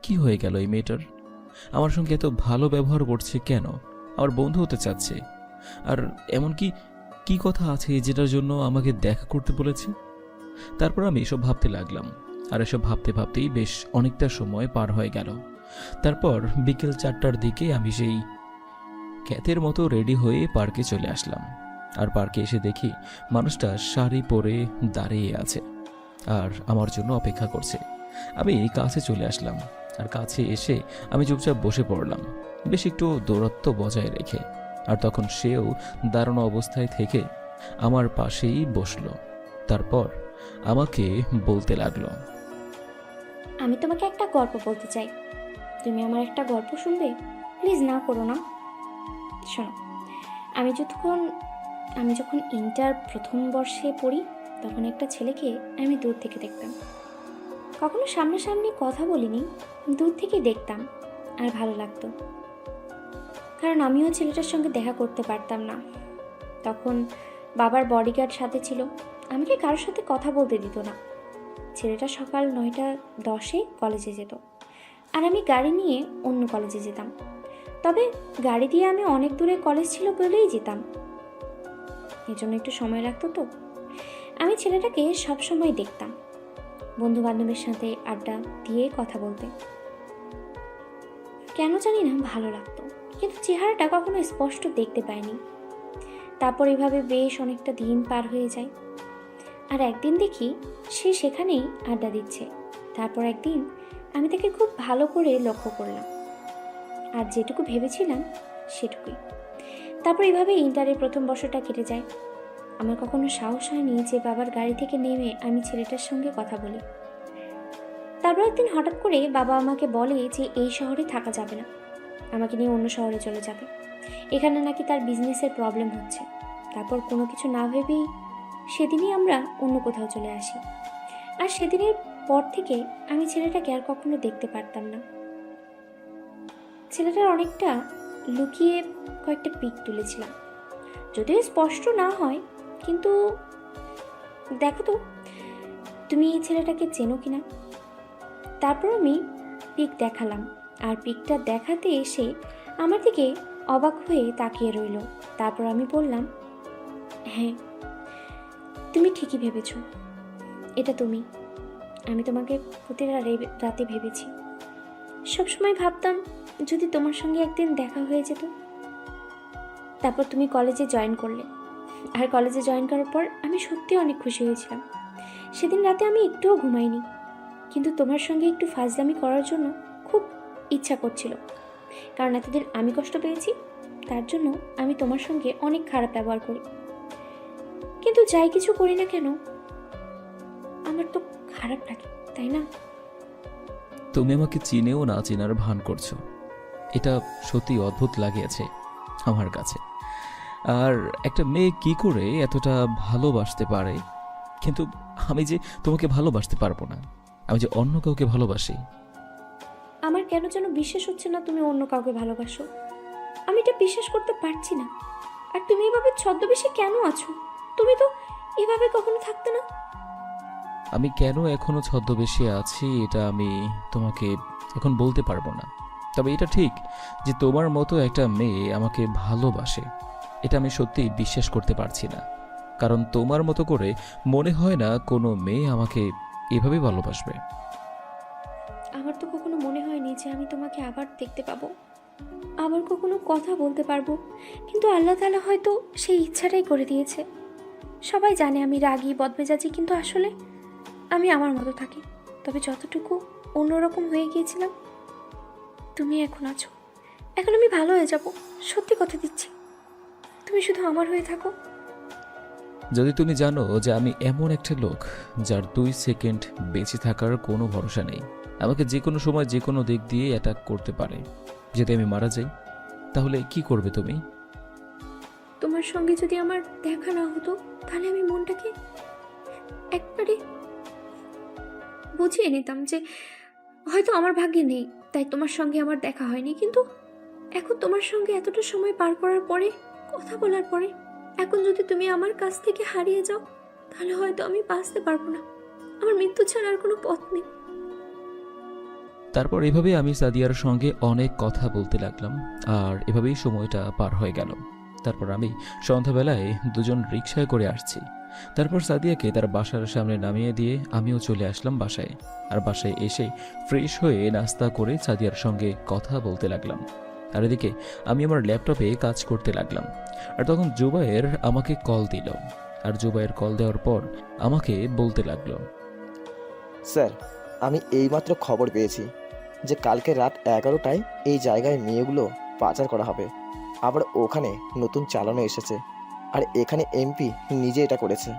কি হয়ে গেল? এই মেয়েটার আমার সঙ্গে এত ভালো ব্যবহার করছে কেন? আমার বন্ধু হতে চাচ্ছে, আর এমনকি কি কথা আছে যেটার জন্য আমাকে দেখা করতে বলেছে? তারপর আমি এসব ভাবতে লাগলাম, আর এসব ভাবতে ভাবতেই বেশ অনেকটা সময় পার হয়ে গেল। তারপর বিকেল 4টার দিকে আমি সেই খ্যাতের মতো রেডি হয়ে পার্কে চলে আসলাম। আর পার্কে এসে দেখি মানুষটা শাড়ি পরে দাঁড়িয়ে আছে আর আমার জন্য অপেক্ষা করছে। আমি কাছে চলে আসলাম, আর কাছে এসে আমি চুপচাপ বসে পড়লাম, বেশ একটু দূরত্ব বজায় রেখে। আর তখন সেও দাঁড়ানো অবস্থায় থেকে আমার পাশেই বসলো। তারপর আমাকে বলতে লাগলো,
আমি তোমাকে একটা গল্প বলতে চাই, তুমি আমার একটা গল্প শুনবে? প্লিজ না করো না। শোনো, আমি যখন ইন্টার প্রথম বর্ষে পড়ি তখন একটা ছেলেকে আমি দূর থেকে দেখতাম। কখনো সামনাসামনি কথা বলিনি, দূর থেকে দেখতাম আর ভালো লাগতো, কারণ আমিও ছেলেটার সঙ্গে দেখা করতে পারতাম না। তখন বাবার বডিগার্ড সাথে ছিল, আমাকে কারোর সাথে কথা বলতে দিত না। ছেলেটা সকাল 9:10 কলেজে যেত, আর আমি গাড়ি নিয়ে অন্য কলেজে যেতাম। তবে গাড়ি দিয়ে আমি অনেক দূরে কলেজ ছিল বলেই যেতাম, এজন্য একটু সময় লাগতো। তো আমি ছেলেটাকে সব সময় দেখতাম, বন্ধু বান্ধবের সাথে আড্ডা দিয়ে কথা বলতে। কেন জানি না ভালো লাগতো, কিন্তু চেহারাটা কখনো স্পষ্ট দেখতে পাইনি। তারপর এভাবে বেশ অনেকটা দিন পার হয়ে যায়, আর একদিন দেখি সে সেখানেই আড্ডা দিচ্ছে। তারপর একদিন আমি তাকে খুব ভালো করে লক্ষ্য করলাম, আর যেটুকু ভেবেছিলাম সেটুকুই। তারপর এভাবে ইন্টারের প্রথম বর্ষটা কেটে যায়। আমার কখনো সাহস হয়নি যে বাবার গাড়ি থেকে নেমে আমি ছেলেটার সঙ্গে কথা বলি। তারপর একদিন হঠাৎ করে বাবা আমাকে বলে যে এই শহরে থাকা যাবে না, আমাকে নিয়ে অন্য শহরে চলে যাবে। এখানে নাকি তার বিজনেসের প্রবলেম হচ্ছে। তারপর কোনো কিছু না ভেবেই সেদিনই আমরা অন্য কোথাও চলে আসি। আর সেদিনের পর থেকে আমি ছেলেটাকে আর কখনো দেখতে পারতাম না। ছেলেটার অনেকটা লুকিয়ে কয়েকটা পিক তুলেছিলাম, যদিও স্পষ্ট না হয়। কিন্তু দেখো তো তুমি এই ছেলেটাকে চেনো কিনা। তারপর আমি পিক দেখালাম, আর পিকটা দেখাতে এসে আমার দিকে অবাক হয়ে তাকিয়ে রইল। তারপর আমি বললাম, হ্যাঁ তুমি ঠিকই ভেবেছ, এটা তুমি। আমি তোমাকে প্রতিটা রাতে ভেবেছি। সবসময় ভাবতাম যদি তোমার সঙ্গে একদিন দেখা হয়ে যেত। তারপর তুমি কলেজে জয়েন করলে, আর কলেজে জয়েন করার পর আমি সত্যি অনেক খুশি হয়েছিলাম। সেদিন রাতে আমি একটুও ঘুমাইনি, কিন্তু তোমার সঙ্গে একটু ফাজলামি করার জন্য খুব ইচ্ছা করছিল। কারণ এতদিন আমি কষ্ট পেয়েছি, তার জন্য আমি তোমার সঙ্গে অনেক খারাপ ব্যবহার করি। কিন্তু যাই কিছু করি না কেন, আমার তো খারাপ লাগে, তাই না?
তুমি আমাকে চিনেও না চেনার ভান করছো, এটা সত্যি অদ্ভুত লাগিয়েছে আমার কাছে। আর একটা মেয়ে কি করে এতটা ভালোবাসতে পারে? কিন্তু আমি যে তোমাকে ভালোবাসতে পারবো না, আমি যে অন্য কাউকে ভালোবাসি।
আমার কেন যেন বিশ্বাস হচ্ছে না তুমি অন্য কাউকে ভালোবাসো। আমি এটা বিশ্বাস করতে পারছি না। আর তুমি এভাবে ছদ্মবেশে কেন আছো? তুমি তো এভাবে কখনো থাকতে না।
আমি কেন এখনো ছদ্মবেশে আছি এটা আমি তোমাকে এখন বলতে পারবো না। তবে এটা ঠিক যে তোমার মতো একটা মেয়ে আমাকে ভালোবাসে, এটা আমি সত্যি বিশ্বাস করতে পারছি না। কারণ তোমার মতো করে মনে হয় না কোনো মেয়ে আমাকে এভাবে ভালোবাসবে।
আমার তো কখনো মনে হয়নি যে আমি তোমাকে আবার দেখতে পাবো, আবার কখনো কথা বলতে পারবো। কিন্তু আল্লাহ তাআলা হয়তো সেই ইচ্ছাটাই করে দিয়েছে। সবাই জানে আমি রাগী বদমেজাজি, কিন্তু আসলে আমি আমার মতো থাকি। তবে যতটুকু অন্যরকম হয়ে গিয়েছিলাম, তুমি এখন আছো। এখন আমি ভালো হয়ে যাব, সত্যি কথা দিচ্ছি। তুমি শুধু আমার হয়ে থাকো।
যদি তুমি জানো যে আমি এমন একটা লোক যার 2 সেকেন্ড বেঁচে থাকার কোনো ভরসা নেই, আমাকে যে কোনো সময় যে কোনো দিক দিয়ে অ্যাটাক করতে পারে, যদি আমি মারা যাই, তাহলে কি করবে তুমি?
তোমার সঙ্গে যদি আমার দেখা না হতো, তাহলে আমি মনটাকে একবারে বুঝিয়ে নিতাম যে হয়তো আমার ভাগ্যে নেই, তাই তোমার সঙ্গে আমার দেখা হয়নি। কিন্তু এখন তোমার সঙ্গে এতটা সময় পার করার পরে, কথা বলার পরে, এখন যদি তুমি আমার কাছ থেকে হারিয়ে যাও, তাহলে হয়তো আমি বাঁচতে পারবো না। আমার মৃত্যু ছাড়া আর কোনো পথ নেই।
তারপর এভাবে আমি সাদিয়ার সঙ্গে অনেক কথা বলতে লাগলাম, আর এভাবেই সময়টা পার হয়ে গেল। তারপর আমি সন্ধ্যাবেলায় দুজন রিকশায় করে আসছি। তারপর সাদিয়াকে তার বাসার সামনে নামিয়ে দিয়ে আমিও চলে আসলাম বাসায়। আর বাসায় এসে ফ্রেশ হয়ে নাস্তা করে সাদিয়ার সঙ্গে কথা বলতে লাগলাম। আর এদিকে আমি আমার ল্যাপটপে কাজ করতে লাগলাম। আর তখন জুবায়ের আমাকে কল দিল। আর জুবায়ের কল দেওয়ার পর আমাকে বলতে লাগলো,
স্যার, আমি এইমাত্র খবর পেয়েছি যে কালকে রাত 11টায় এই জায়গায় মেয়েগুলো পাচার করা হবে। আবার ওখানে নতুন চালানো এসেছে, আর এখানে এমপি নিজে এটা করেছে।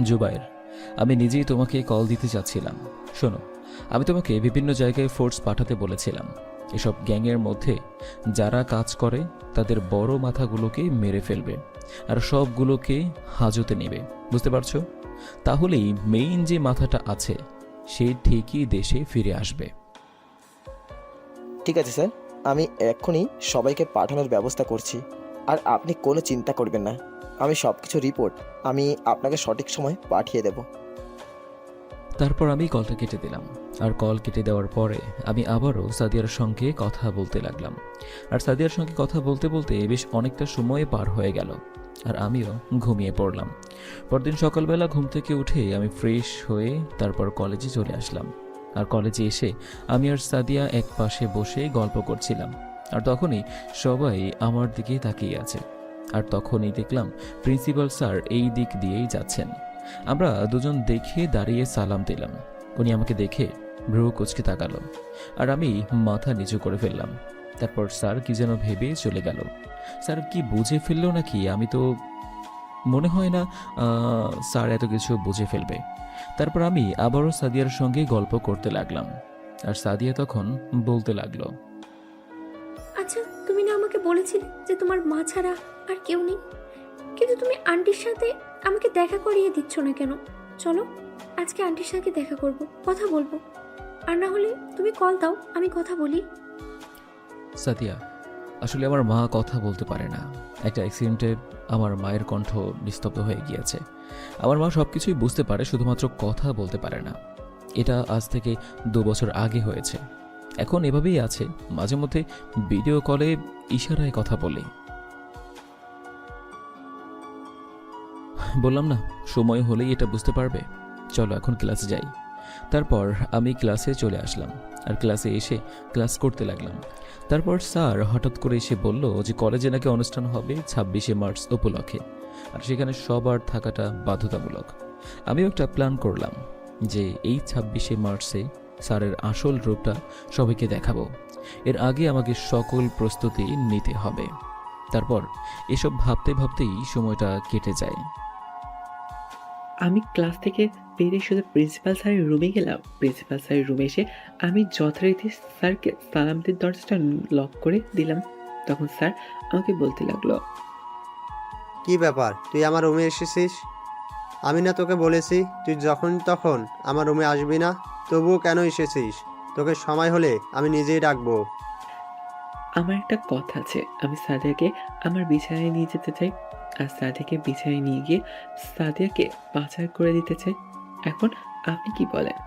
জুবায়ের, আমি নিজেই তোমাকে কল দিতে চাচ্ছিলাম। শোনো, আমি তোমাকে বিভিন্ন জায়গায় ফোর্স পাঠাতে বলেছিলাম। এসব গ্যাংয়ের মধ্যে যারা কাজ করে তাদের বড় মাথাগুলোকে মেরে ফেলবে, আর সবগুলোকে হাজতে নেবে, বুঝতে পারছো? তাহলেই মেইন যে মাথাটা আছে সে ঠিকই দেশে ফিরে আসবে।
ঠিক আছে স্যার, আমি এক্ষুনি সবাইকে পাঠানোর ব্যবস্থা করছি। আর আপনি কোনো চিন্তা করবেন না, আমি সব কিছু রিপোর্ট আমি আপনাকে সঠিক সময় পাঠিয়ে দেব।
তারপর আমি কলটা কেটে দিলাম। আর কল কেটে দেওয়ার পরে আমি আবারও সাদিয়ার সঙ্গে কথা বলতে লাগলাম। আর সাদিয়ার সঙ্গে কথা বলতে বলতে বেশ অনেকটা সময় পার হয়ে গেল, আর আমিও ঘুমিয়ে পড়লাম। পরদিন সকালবেলা ঘুম থেকে উঠে আমি ফ্রেশ হয়ে তারপর কলেজে চলে আসলাম। আর কলেজে এসে আমি আর সাদিয়া এক পাশে বসে গল্প করছিলাম। আর তখনই সবাই আমার দিকে তাকিয়ে আছে। আর তখনই দেখলাম প্রিন্সিপাল স্যার এই দিক দিয়েই যাচ্ছেন। আমরা দুজন দেখে দাঁড়িয়ে সালাম দিলাম। উনি আমাকে দেখে ভ্রু কুঁচকে তাকালো, আর আমি মাথা নিচু করে ফেললাম। তারপর স্যার কি যেন ভেবে চলে গেল। স্যার কি বুঝে ফেললো নাকি আমি তো মনে হয় না স্যার এত কিছু বুঝে ফেলবে। তারপর আমি আবারও সাদিয়ার সঙ্গে গল্প করতে লাগলাম, আর সাদিয়া তখন বলতে লাগলো,
আচ্ছা, তুমি না আমাকে বলেছিলে যে তোমার মা ছাড়া আর কেউ নেই, কিন্তু তুমি আন্টির সাথে আমাকে দেখা করিয়ে দিচ্ছ না কেন? চলো আজকে আন্টির সাথে দেখা করব, কথা বলবো। আর না হলে তুমি কল দাও, আমি কথা বলি।
সাদিয়া, আসলে আমার মা কথা বলতে পারে না। একটা অ্যাক্সিডেন্টে আমার মায়ের কণ্ঠ নিস্তব্ধ হয়ে গিয়েছে। আমার মা সব কিছুই বুঝতে পারে, শুধুমাত্র কথা বলতে পারে না। এটা আজ থেকে 2 বছর আগে হয়েছে। এখন এভাবেই আছে, মাঝে মধ্যে ভিডিও কলে ইশারায় কথা বলি। বললাম না, সময় হলেই এটা বুঝতে পারবে। চলো এখন ক্লাসে যাই। তারপর আমি ক্লাসে চলে আসলাম, আর ক্লাসে এসে ক্লাস করতে লাগলাম। তারপর স্যার হঠাৎ করে এসে বলল যে কলেজে নাকি অনুষ্ঠান হবে 26শে মার্চ উপলক্ষে, আর সেখানে সবার থাকাটা বাধ্যতামূলক। আমিও একটা প্ল্যান করলাম যে এই 26শে মার্চে স্যারের আসল রূপটা সবাইকে দেখাবো। এর আগে আমাকে সকল প্রস্তুতি নিতে হবে। তারপর এসব ভাবতে ভাবতেই সময়টা কেটে যায়।
আমি ক্লাস থেকে বেরিয়ে শুধু প্রিন্সিপাল স্যারের রুমে গেলাম। প্রিন্সিপাল স্যারের রুমে এসে আমি যথারীতি স্যারকে সালাম দিয়ে দরজাটা লক করে দিলাম। তখন স্যার আমাকে বলতে লাগলো,
কি ব্যাপার, তুই আমার রুমে এসেছিস? আমি না তোকে বলেছি তুই যখন তখন আমার রুমে আসবি না? তবুও কেন এসেছিস? তোকে সময় হলে আমি নিজেই ডাকবো।
আমার একটা কথা আছে, আমি সাদিয়াকে আমার বিছানায় নিয়ে যেতে চাই, আর সাদিয়াকে বিছানায় নিয়ে গিয়ে সাদিয়াকে পাচার করে দিতে চাই। এখন আপনি কি বলেন?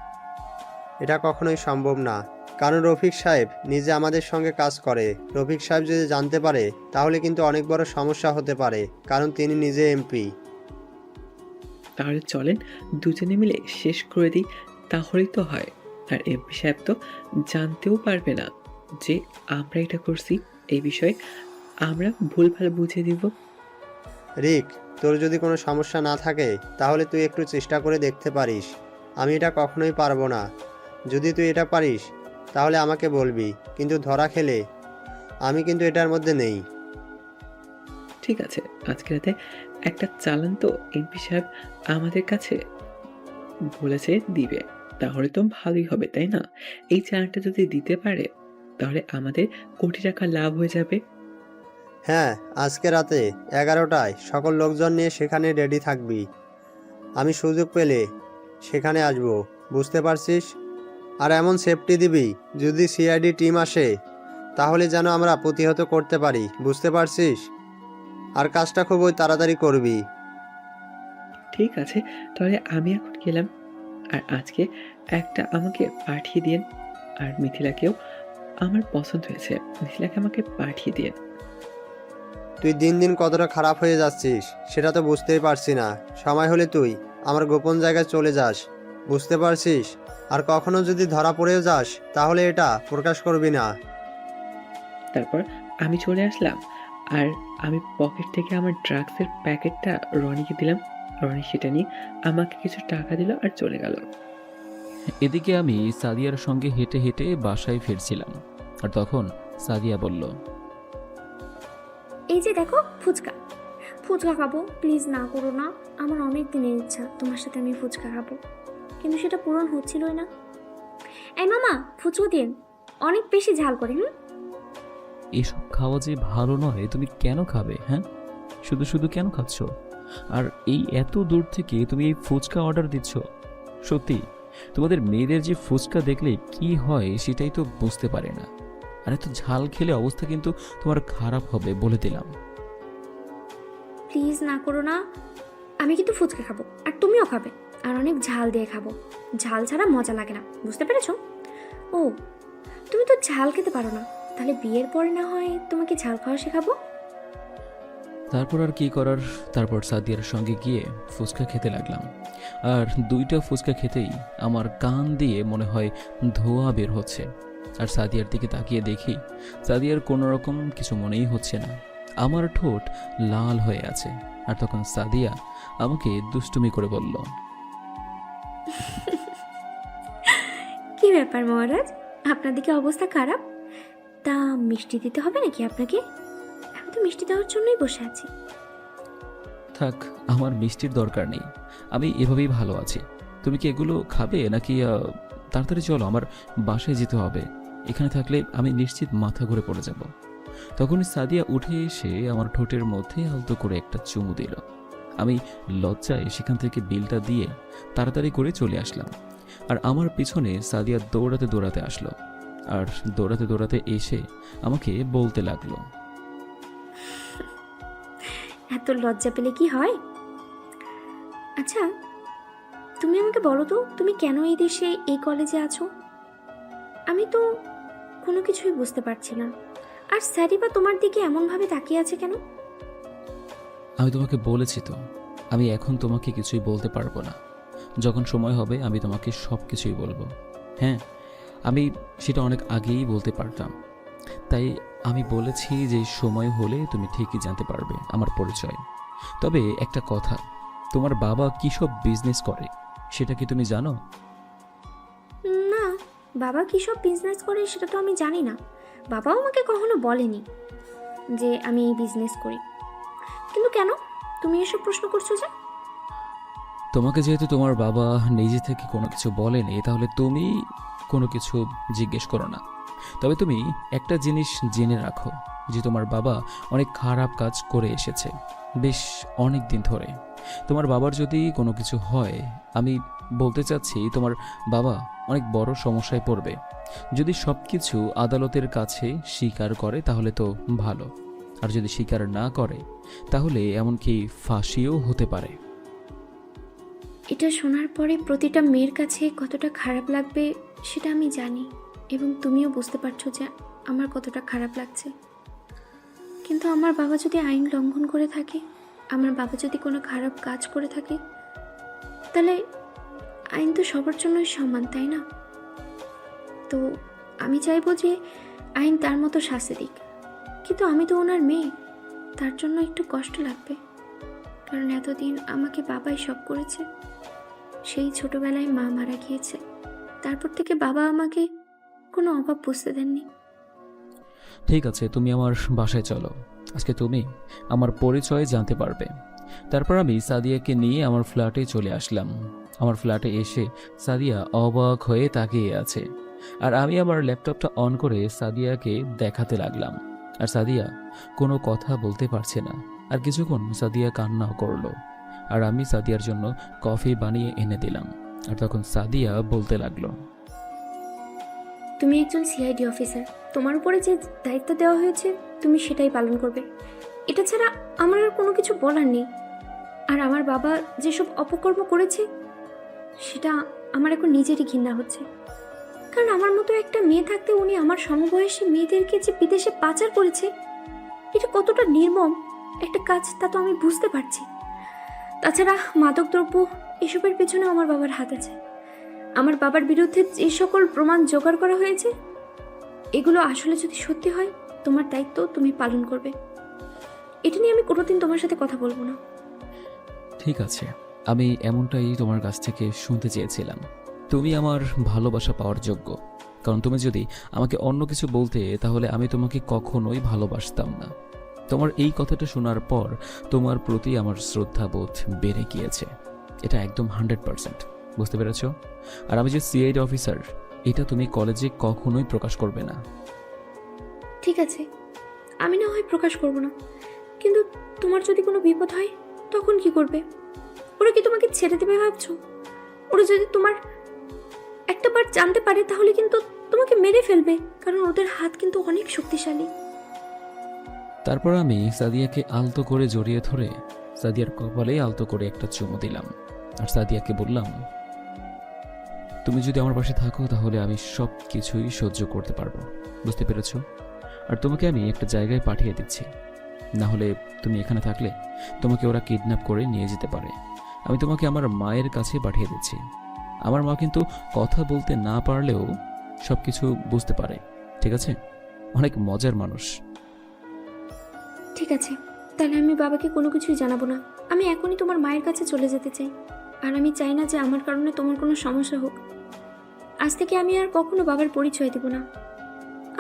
এটা কখনোই সম্ভব না, কারণ রফিক সাহেব নিজে আমাদের সঙ্গে কাজ করে। রফিক সাহেব যদি জানতে পারে তাহলে কিন্তু অনেক বড় সমস্যা হতে পারে, কারণ তিনি নিজে এমপি।
তাহলে চলেন দুজনে মিলে শেষ করে দিই, তাহলেই তো হয়। আর এমপি সাহেব তো জানতেও পারবে না যে আমরা এটা করছি। এই বিষয়ে আমরা ভুলভাল বুঝিয়ে দিব।
রিক, তোর যদি কোনো সমস্যা না থাকে তাহলে তুই একটু চেষ্টা করে দেখতে পারিস। আমি এটা কখনোই পারবো না। যদি তুই এটা পারিস তাহলে আমাকে বলবি, কিন্তু ধরা খেলে আমি কিন্তু এটার মধ্যে নেই।
ঠিক আছে, আজকে রাতে একটা চালান তো এমপি সাহেব আমাদের কাছে বলেছে দিবে, তাহলে তো ভালোই হবে, তাই না? এই চালানটা যদি দিতে পারে তাহলে আমাদের কোটি টাকা লাভ হয়ে যাবে।
হ্যাঁ, আজকে রাতে 11টায় সকল লোকজন নিয়ে সেখানে রেডি থাকবি। আমি সুযোগ পেলে সেখানে আসব, বুঝতে পারছিস? আর এমন সেফটি দিবি যদি সিআইডি টিম আসে তাহলে যেন আমরা প্রতিহত করতে পারি, বুঝতে পারছিস? আর কাজটা খুবই তাড়াতাড়ি করবি।
ঠিক আছে, তাহলে আমি এখন গেলাম। আর আজকে একটা আমাকে পাঠিয়ে দিন। আর মিথিলাকেও আমার পছন্দ হয়েছে, মিথিলাকে আমাকে পাঠিয়ে দিন।
তুই দিন দিন কতটা খারাপ হয়ে যাচ্ছিস সেটা তো বুঝতেই পারছি না। সময় হলে তুই আমার গোপন জায়গায় চলে যাস, বুঝতে পারছিস? আর কখনো যদি ধরা পড়েও যাস তাহলে এটা প্রকাশ করবি না।
তারপর আমি চলে আসলাম, আর আমি পকেট থেকে আমার ড্রাগসের প্যাকেটটা রনিকে দিলাম। রনি সেটা নিয়ে আমাকে কিছু টাকা দিল আর চলে গেল।
এদিকে আমি সাদিয়ার সঙ্গে হেঁটে হেঁটে বাসায় ফিরছিলাম, আর তখন সাদিয়া বলল,
এই যে দেখো ফুচকা, ফুচকা খাবো, প্লিজ না করো না। আমার অনেক দিনের ইচ্ছা তোমার সাথে আমি ফুচকা খাবো, কিন্তু সেটা পূরণ হচ্ছিলই না। এই মামা, ফুচকা দিন, অনেক বেশি ঝাল করে।
এসব খাওয়া যে ভালো নয়, তুমি কেন খাবে? হ্যাঁ, শুধু শুধু কেন খাচ্ছ? আর এই এত দূর থেকে তুমি এই ফুচকা অর্ডার দিচ্ছ? সত্যি তোমাদের মেয়েদের যে ফুচকা দেখলে কি হয় সেটাই তো বুঝতে পারে না। আর এত ঝাল খেলে অবস্থা কিন্তু তোমার খারাপ হবে, বলে দিলাম।
প্লিজ না করো না, আমি কিন্তু ফুচকা খাবো আর তুমিও খাবে, আর অনেক ঝাল দিয়ে খাবো। ঝাল ছাড়া মজা লাগে না, বুঝতে পেরেছো? ও, তুমি তো ঝাল খেতে পারো না, তাহলে বিয়ের পরে না হয় তোমাকে ঝাল খাওয়া শেখাবো।
তারপর আর কি করার, তারপর সাদিয়ার সঙ্গে গিয়ে ফুচকা খেতে লাগলাম। আর 2টা ফুচকা খেতেই আমার কান দিয়ে মনে হয় ধোঁয়া বের হচ্ছে। আর সাদিয়ার দিকে তাকিয়ে দেখি সাদিয়ার কোনো রকম কিছু মনেই হচ্ছে না, আমার ঠোঁট লাল হয়ে আছে। আর তখন সাদিয়া আমাকে দুষ্টুমি করে বলল,
কি ব্যাপার মহারাজ, আপনার দিকে অবস্থা খারাপ? তা মিষ্টি দিতে হবে নাকি আপনাকে? আমি তো মিষ্টি দেওয়ার জন্যই বসে আছি।
থাক, আমার মিষ্টির দরকার নেই, আমি এভাবেই ভালো আছি। তুমি কি এগুলো খাবে নাকি তাড়াতাড়ি চলো, আমার বাসায় যেতে হবে। এখানে থাকলে আমি নিশ্চিত মাথা ঘুরে পড়ে যাব। তখনই সাদিয়া উঠে এসে আমার ঠোঁটের মধ্যে আলতো করে একটা চুমু দিল। আমি লজ্জায় সেখান থেকে বিলটা দিয়ে তাড়াতাড়ি করে চলে আসলাম। আর আমার পিছনে সাদিয়া দৌড়াতে দৌড়াতে আসলো, আর দৌড়াতে দৌড়াতে এসে আমাকে বলতে লাগলো,
এত লজ্জা পেলে কি হয়? আচ্ছা, তুমি আমাকে বলো তো, তুমি কেন এই দেশে এই কলেজে আছো? আমি তো কোনো কিছুই বুঝতে পারছি না। আর স্যারিবা তোমার দিকে এমনভাবে তাকিয়ে আছে কেন?
আমি তোমাকে বলেছি তো, আমি এখন তোমাকে কিছুই বলতে পারবো না। যখন সময় হবে আমি তোমাকে সব কিছুই বলবো। হ্যাঁ, আমি সেটা অনেক আগেই বলতে পারতাম, তাই আমি বলেছি যে সময় হলে তুমি ঠিকই জানতে পারবে আমার পরিচয়। তবে একটা কথা, তোমার বাবা কী সব বিজনেস করে সেটা কি তুমি জানো?
না, বাবা কী সব বিজনেস করে সেটা তো আমি জানি না। বাবাও আমাকে কখনো বলেনি যে আমি এই বিজনেস করি। কিন্তু কেন তুমি এসব প্রশ্ন করছো যে?
তোমাকে যেহেতু তোমার বাবা নিজে থেকে কোনো কিছু বলেনি, তাহলে তুমি কোনো কিছু জিজ্ঞেস করো না। তবে তুমি একটা জিনিস জেনে রাখো যে তোমার বাবা অনেক খারাপ কাজ করে এসেছে বেশ অনেক দিন ধরে। তোমার বাবার যদি কোনো কিছু হয়, আমি বলতে চাচ্ছি তোমার বাবা অনেক বড় সমস্যায় পড়বে। যদি সব কিছু আদালতের কাছে স্বীকার করে তাহলে তো ভালো, আর যদি স্বীকার না করে তাহলে এমনকি ফাঁসিও হতে পারে।
এটা শোনার পরে প্রতিটা মেয়ের কাছে কতটা খারাপ লাগবে সেটা আমি জানি, এবং তুমিও বুঝতে পারছো যে আমার কতটা খারাপ লাগছে। কিন্তু আমার বাবা যদি আইন লঙ্ঘন করে থাকে, আমার বাবা যদি কোনো খারাপ কাজ করে থাকে, তাহলে আইন তো সবার জন্যই সমান, তাই না? তো আমি চাইবো যে আইন তার মতো শাস্তি দিক। কিন্তু আমি তো ওনার মেয়ে, তার জন্য একটু কষ্ট লাগবে, কারণ এতদিন আমাকে বাবাই সব করেছে। সেই ছোটবেলায় মা মারা গিয়েছে, তারপর থেকে বাবা আমাকে কোনো অভাব বুঝতে দেননি।
ঠিক আছে, তুমি আমার বাসায় চলো, আজকে তুমি আমার পরিচয় জানতে পারবে। তারপর আমি সাদিয়াকে নিয়ে আমার ফ্ল্যাটে চলে আসলাম। আমার ফ্ল্যাটে এসে সাদিয়া অবাক হয়ে তাকিয়ে আছে, আর আমি আমার ল্যাপটপটা অন করে সাদিয়াকে দেখাতে লাগলাম। আর সাদিয়া কোনো কথা বলতে পারছে না। আর কিছুক্ষণ সাদিয়া কান্নাও করলো, আর আমি সাদিয়ার জন্য কফি বানিয়ে এনে দিলাম। আর তখন সাদিয়া বলতে লাগলো,
তুমি একজন সিআইডি অফিসার, তোমার উপরে যে দায়িত্ব দেওয়া হয়েছে তুমি সেটাই পালন করবে। এটা ছাড়া আমার আর কোনো কিছু বলার নেই। আর আমার বাবা যেসব অপকর্ম করেছে সেটা আমার এখন নিজেরই ঘৃণা হচ্ছে, কারণ আমার মতো একটা মেয়ে থাকতে উনি আমার সমবয়সী মেয়েদেরকে যে বিদেশে পাচার করেছে, এটা কতটা নির্মম একটা কাজ তা তো আমি বুঝতে পারছি। তাছাড়া মাদকদ্রব্য এসবের পেছনেও আমার বাবার হাত আছে। আমার বাবার বিরুদ্ধে যে সকল প্রমাণ জোগাড় করা হয়েছে, এগুলো আসলে যদি সত্যি হয়, তোমার দায়িত্ব তুমি পালন করবে। এটা নিয়ে আমি কোনোদিন তোমার সাথে কথা বলবো না।
ঠিক আছে, আমি এমনটাই তোমার কাছ থেকে শুনতে চেয়েছিলাম। তুমি আমার ভালোবাসা পাওয়ার যোগ্য, কারণ তুমি যদি আমাকে অন্য কিছু বলতে তাহলে আমি তোমাকে কখনোই ভালোবাসতাম না। তোমার এই কথাটা শোনার পর তোমার প্রতি আমার শ্রদ্ধাবোধ বেড়ে গিয়েছে, এটা একদম 100%, বুঝতে পেরেছ? আর আমি যে সিআইডি অফিসার, এটা তুমি কলেজে কখনোই প্রকাশ করবে না।
ঠিক আছে, আমি না হয় প্রকাশ করব না, কিন্তু তোমার যদি কোনো বিপদ হয় তখন কি করবে? ওরা কি তোমাকে ছেড়ে দেবে ভাবছো? ওরা যদি তোমার একটা বার জানতে পারে তাহলে কিন্তু তোমাকে মেরে ফেলবে, কারণ ওদের হাত কিন্তু অনেক শক্তিশালী।
তারপর আমি সাদিয়াকে আলতো করে জড়িয়ে ধরে সাদিয়ার কপালে আলতো করে একটা চুমু দিলাম, আর সাদিয়াকে বললাম, তুমি যদি আমার পাশে থাকো তাহলে আমি সব কিছুই সহ্য করতে পারবো, বুঝতে পেরেছো? আর তোমাকে আমি একটা জায়গায় পাঠিয়ে দিচ্ছি, না হলে তুমি এখানে থাকলে তোমাকে ওরা কিডন্যাপ করে নিয়ে যেতে পারে। আমি তোমাকে আমার মায়ের কাছে পাঠিয়ে দিচ্ছি। আমার মা কিন্তু কথা বলতে না পারলেও সব কিছু বুঝতে পারে, ঠিক আছে? অনেক মজার মানুষ।
ঠিক আছে, তাহলে আমি বাবাকে কোনো কিছুই জানাবো না। আমি এখনই তোমার মায়ের কাছে চলে যেতে চাই, আর আমি চাই না যে আমার কারণে তোমার কোনো সমস্যা হোক। আজ থেকে আমি আর কখনো বাবার পরিচয় দেব না।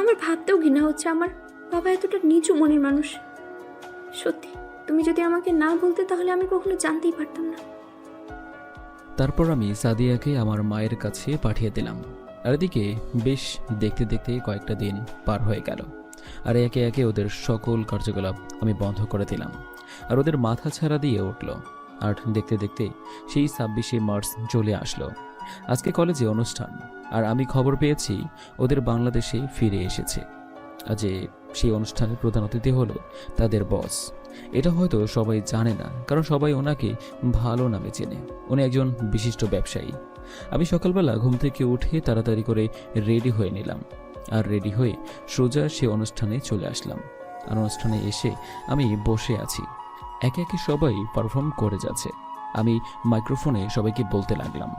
আমার ভাবতেও ঘৃণা হচ্ছে আমার বাবা এতটা নিচু মনের মানুষ। সত্যি, তুমি যদি আমাকে না বলতে তাহলে আমি কখনো জানতেই পারতাম না।
তারপর আমি সাদিয়াকে আমার মায়ের কাছে পাঠিয়ে দিলাম। আর এদিকে বেশ দেখতে দেখতে কয়েকটা দিন পার হয়ে গেল, আর একে একে ওদের সকল কার্যকলাপ আমি বন্ধ করে দিলাম, আর ওদের মাথা ছাড়া দিয়ে উঠল। আর দেখতে দেখতে সেই 26শে মার্চ চলে আসলো। আজকে কলেজে অনুষ্ঠান, আর আমি খবর পেয়েছি ওদের বাংলাদেশে ফিরে এসেছে। আর যে সেই অনুষ্ঠানের প্রধান অতিথি হলো তাদের বস। এটা হয়তো সবাই জানে না, কারণ সবাই ওনাকে ভালো নামে চেনে। উনি একজন বিশিষ্ট ব্যবসায়ী। আমি সকালবেলা ঘুম থেকে উঠে তাড়াতাড়ি করে রেডি হয়ে নিলাম, আর রেডি হয়ে সোজা সে অনুষ্ঠানে চলে আসলাম। আর অনুষ্ঠানে এসে আমি বসে আছি, একে একে সবাই পারফর্ম করে যাচ্ছে। আমি মাইক্রোফোনে সবাইকে বলতে লাগলাম,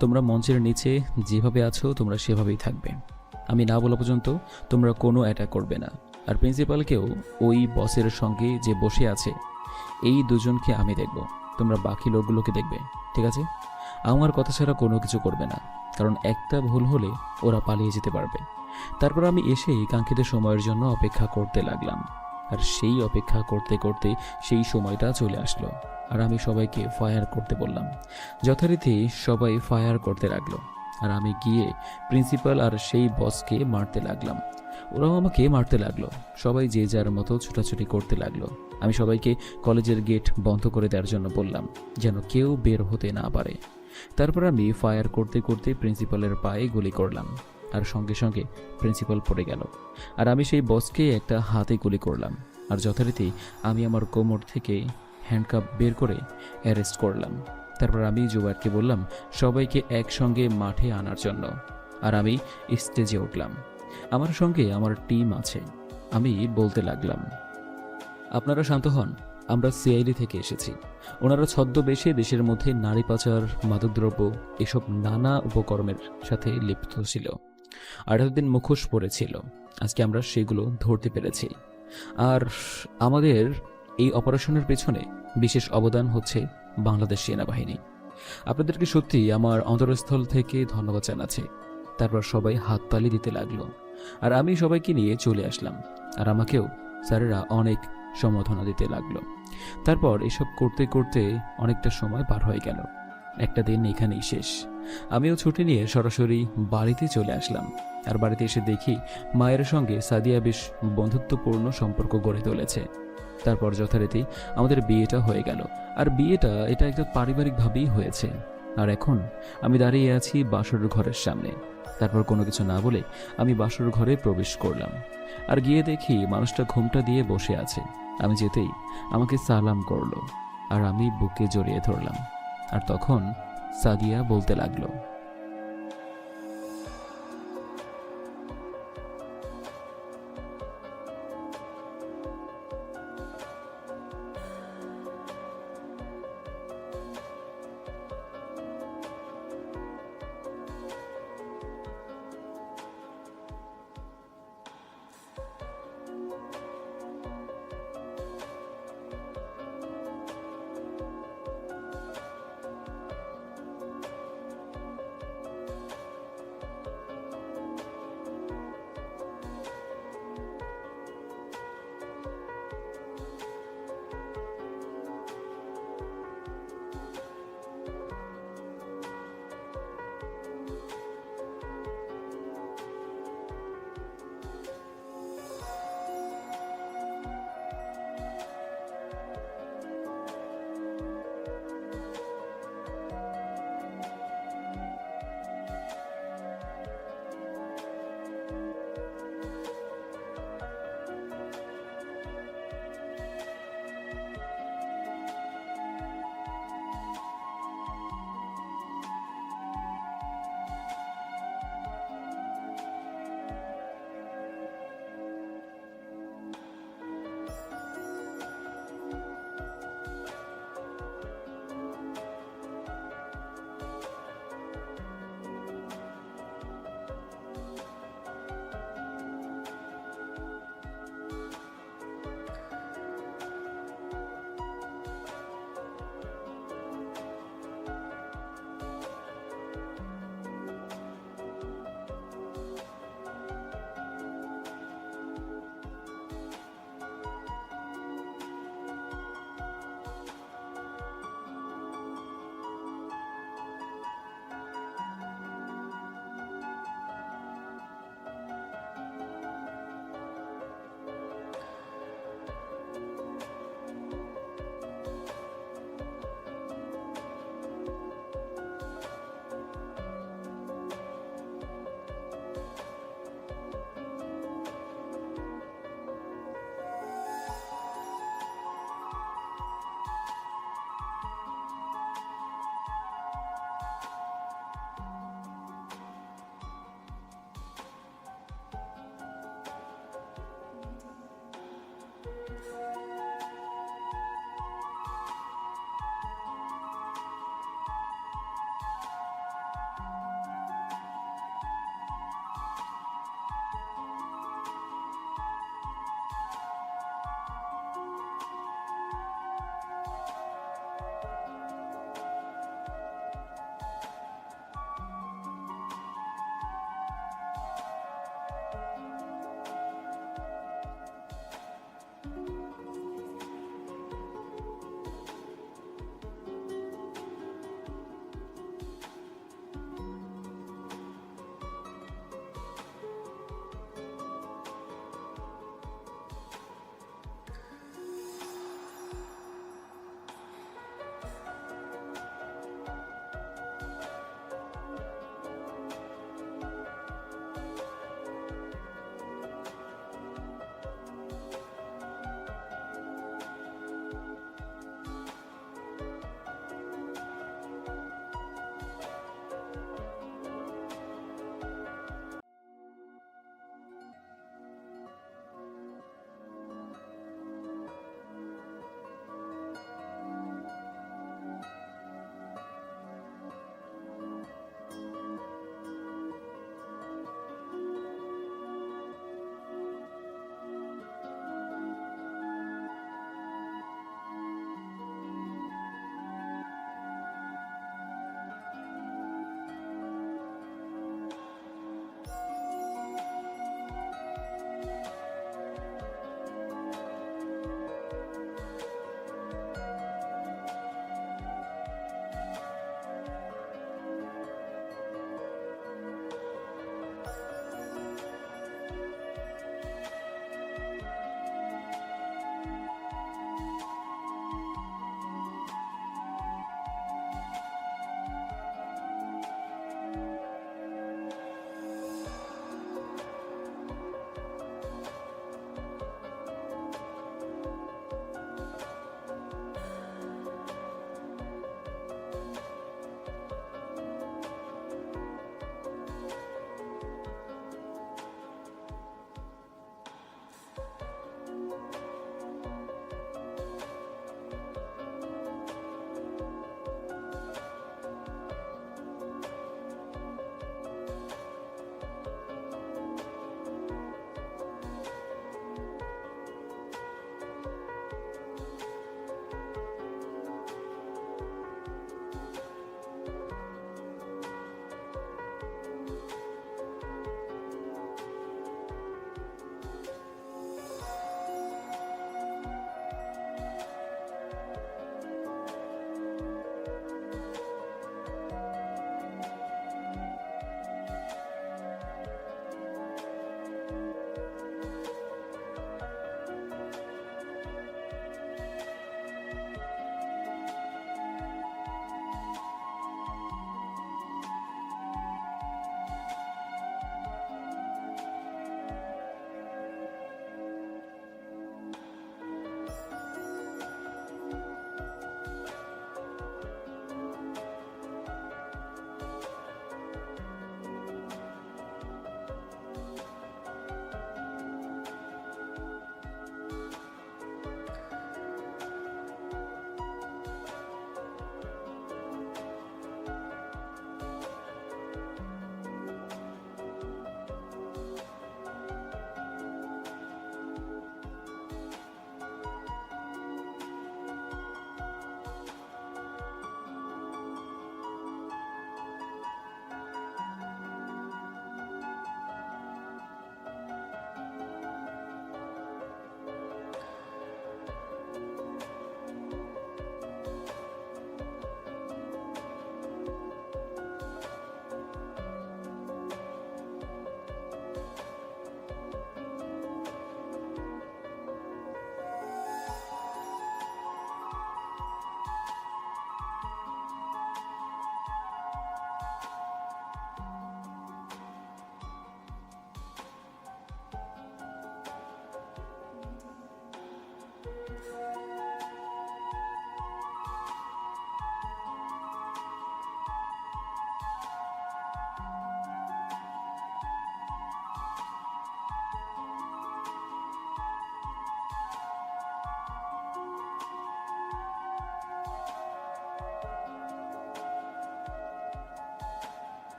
তোমরা মঞ্চের নিচে যেভাবে আছো তোমরা সেভাবেই থাকবে। আমি না বলা পর্যন্ত তোমরা কোনো অ্যাটাক করবে না। আর প্রিন্সিপালকেও ওই বসের সঙ্গে যে বসে আছে এই দুজনকে আমি দেখব, তোমরা বাকি লোকগুলোকে দেখবে, ঠিক আছে? আমার কথা ছাড়া কোনো কিছু করবে না, কারণ একটা ভুল হলে ওরা পালিয়ে যেতে পারবে। তারপর আমি এসে কাঙ্ক্ষিত সময়ের জন্য অপেক্ষা করতে লাগলাম। আর সেই অপেক্ষা করতে করতে সেই সময়টা চলে আসলো, আর আমি সবাইকে ফায়ার করতে বললাম। যথারীতি সবাই ফায়ার করতে লাগলো, আর আমি গিয়ে প্রিন্সিপাল আর সেই বসকে মারতে লাগলাম। ওরাও আমাকে মারতে লাগলো। সবাই যে যার মতো ছুটাছুটি করতে লাগলো। আমি সবাইকে কলেজের গেট বন্ধ করে দেওয়ার জন্য বললাম, যেন কেউ বের হতে না পারে। তারপর আমি ফায়ার করতে করতে প্রিন্সিপালের পায়ে গুলি করলাম, আর সঙ্গে সঙ্গে প্রিন্সিপাল পড়ে গেল। আর আমি সেই বসকে একটা হাতে গুলি করলাম, আর যথারীতি আমি আমার কোমর থেকে হ্যান্ডকাপ বের করে অ্যারেস্ট করলাম। তারপর আমি জুবায়েরকে বললাম সবাইকে একসঙ্গে মাঠে আনার জন্য, আর আমি স্টেজে উঠলাম। আমার সঙ্গে আমার টিম আছে। আমি বলতে লাগলাম, আপনারা শান্ত হন, আমরা সিআইডি থেকে এসেছি। ওনারা ছদ্মবেশে দেশের মধ্যে নারী পাচার, মাদকদ্রব্য এসব নানা উপকর্মের সাথে লিপ্ত ছিল। 18 দিন মুখোশ পড়েছিল। আজকে আমরা সেগুলো ধরতে পেরেছি। আর আমাদের এই অপারেশনের পেছনে বিশেষ অবদান হচ্ছে বাংলাদেশ সেনাবাহিনী। আপনাদেরকে সত্যি আমার অন্তরস্থল থেকে ধন্যবাদ জানাচ্ছি। তারপর সবাই হাততালি দিতে লাগলো, আর আমি সবাইকে নিয়ে চলে আসলাম। আর আমাকেও স্যারেরা অনেক সম্বোধনা দিতে লাগলো। তারপর এসব করতে করতে অনেকটা সময় পার হয়ে গেল। একটা দিন এখানেই শেষ। আমিও ছুটি নিয়ে সরাসরি বাড়িতে চলে আসলাম। আর বাড়িতে এসে দেখি মায়ের সঙ্গে সাদিয়া বেশ বন্ধুত্বপূর্ণ সম্পর্ক গড়ে তুলেছে। তারপর যথারীতি আমাদের বিয়েটা হয়ে গেল। আর বিয়েটা এটা একটা পারিবারিকভাবেই হয়েছে। আর এখন আমি দাঁড়িয়ে আছি বাসর ঘরের সামনে। তারপর কোনো কিছু না বলে আমি বাসর ঘরে প্রবেশ করলাম, আর গিয়ে দেখি মানুষটা ঘুমটা দিয়ে বসে আছে। আমি যেতেই আমাকে সালাম করলো, আর আমি বুকে জড়িয়ে ধরলাম। আর তখন সাদিয়া বলতে লাগলো,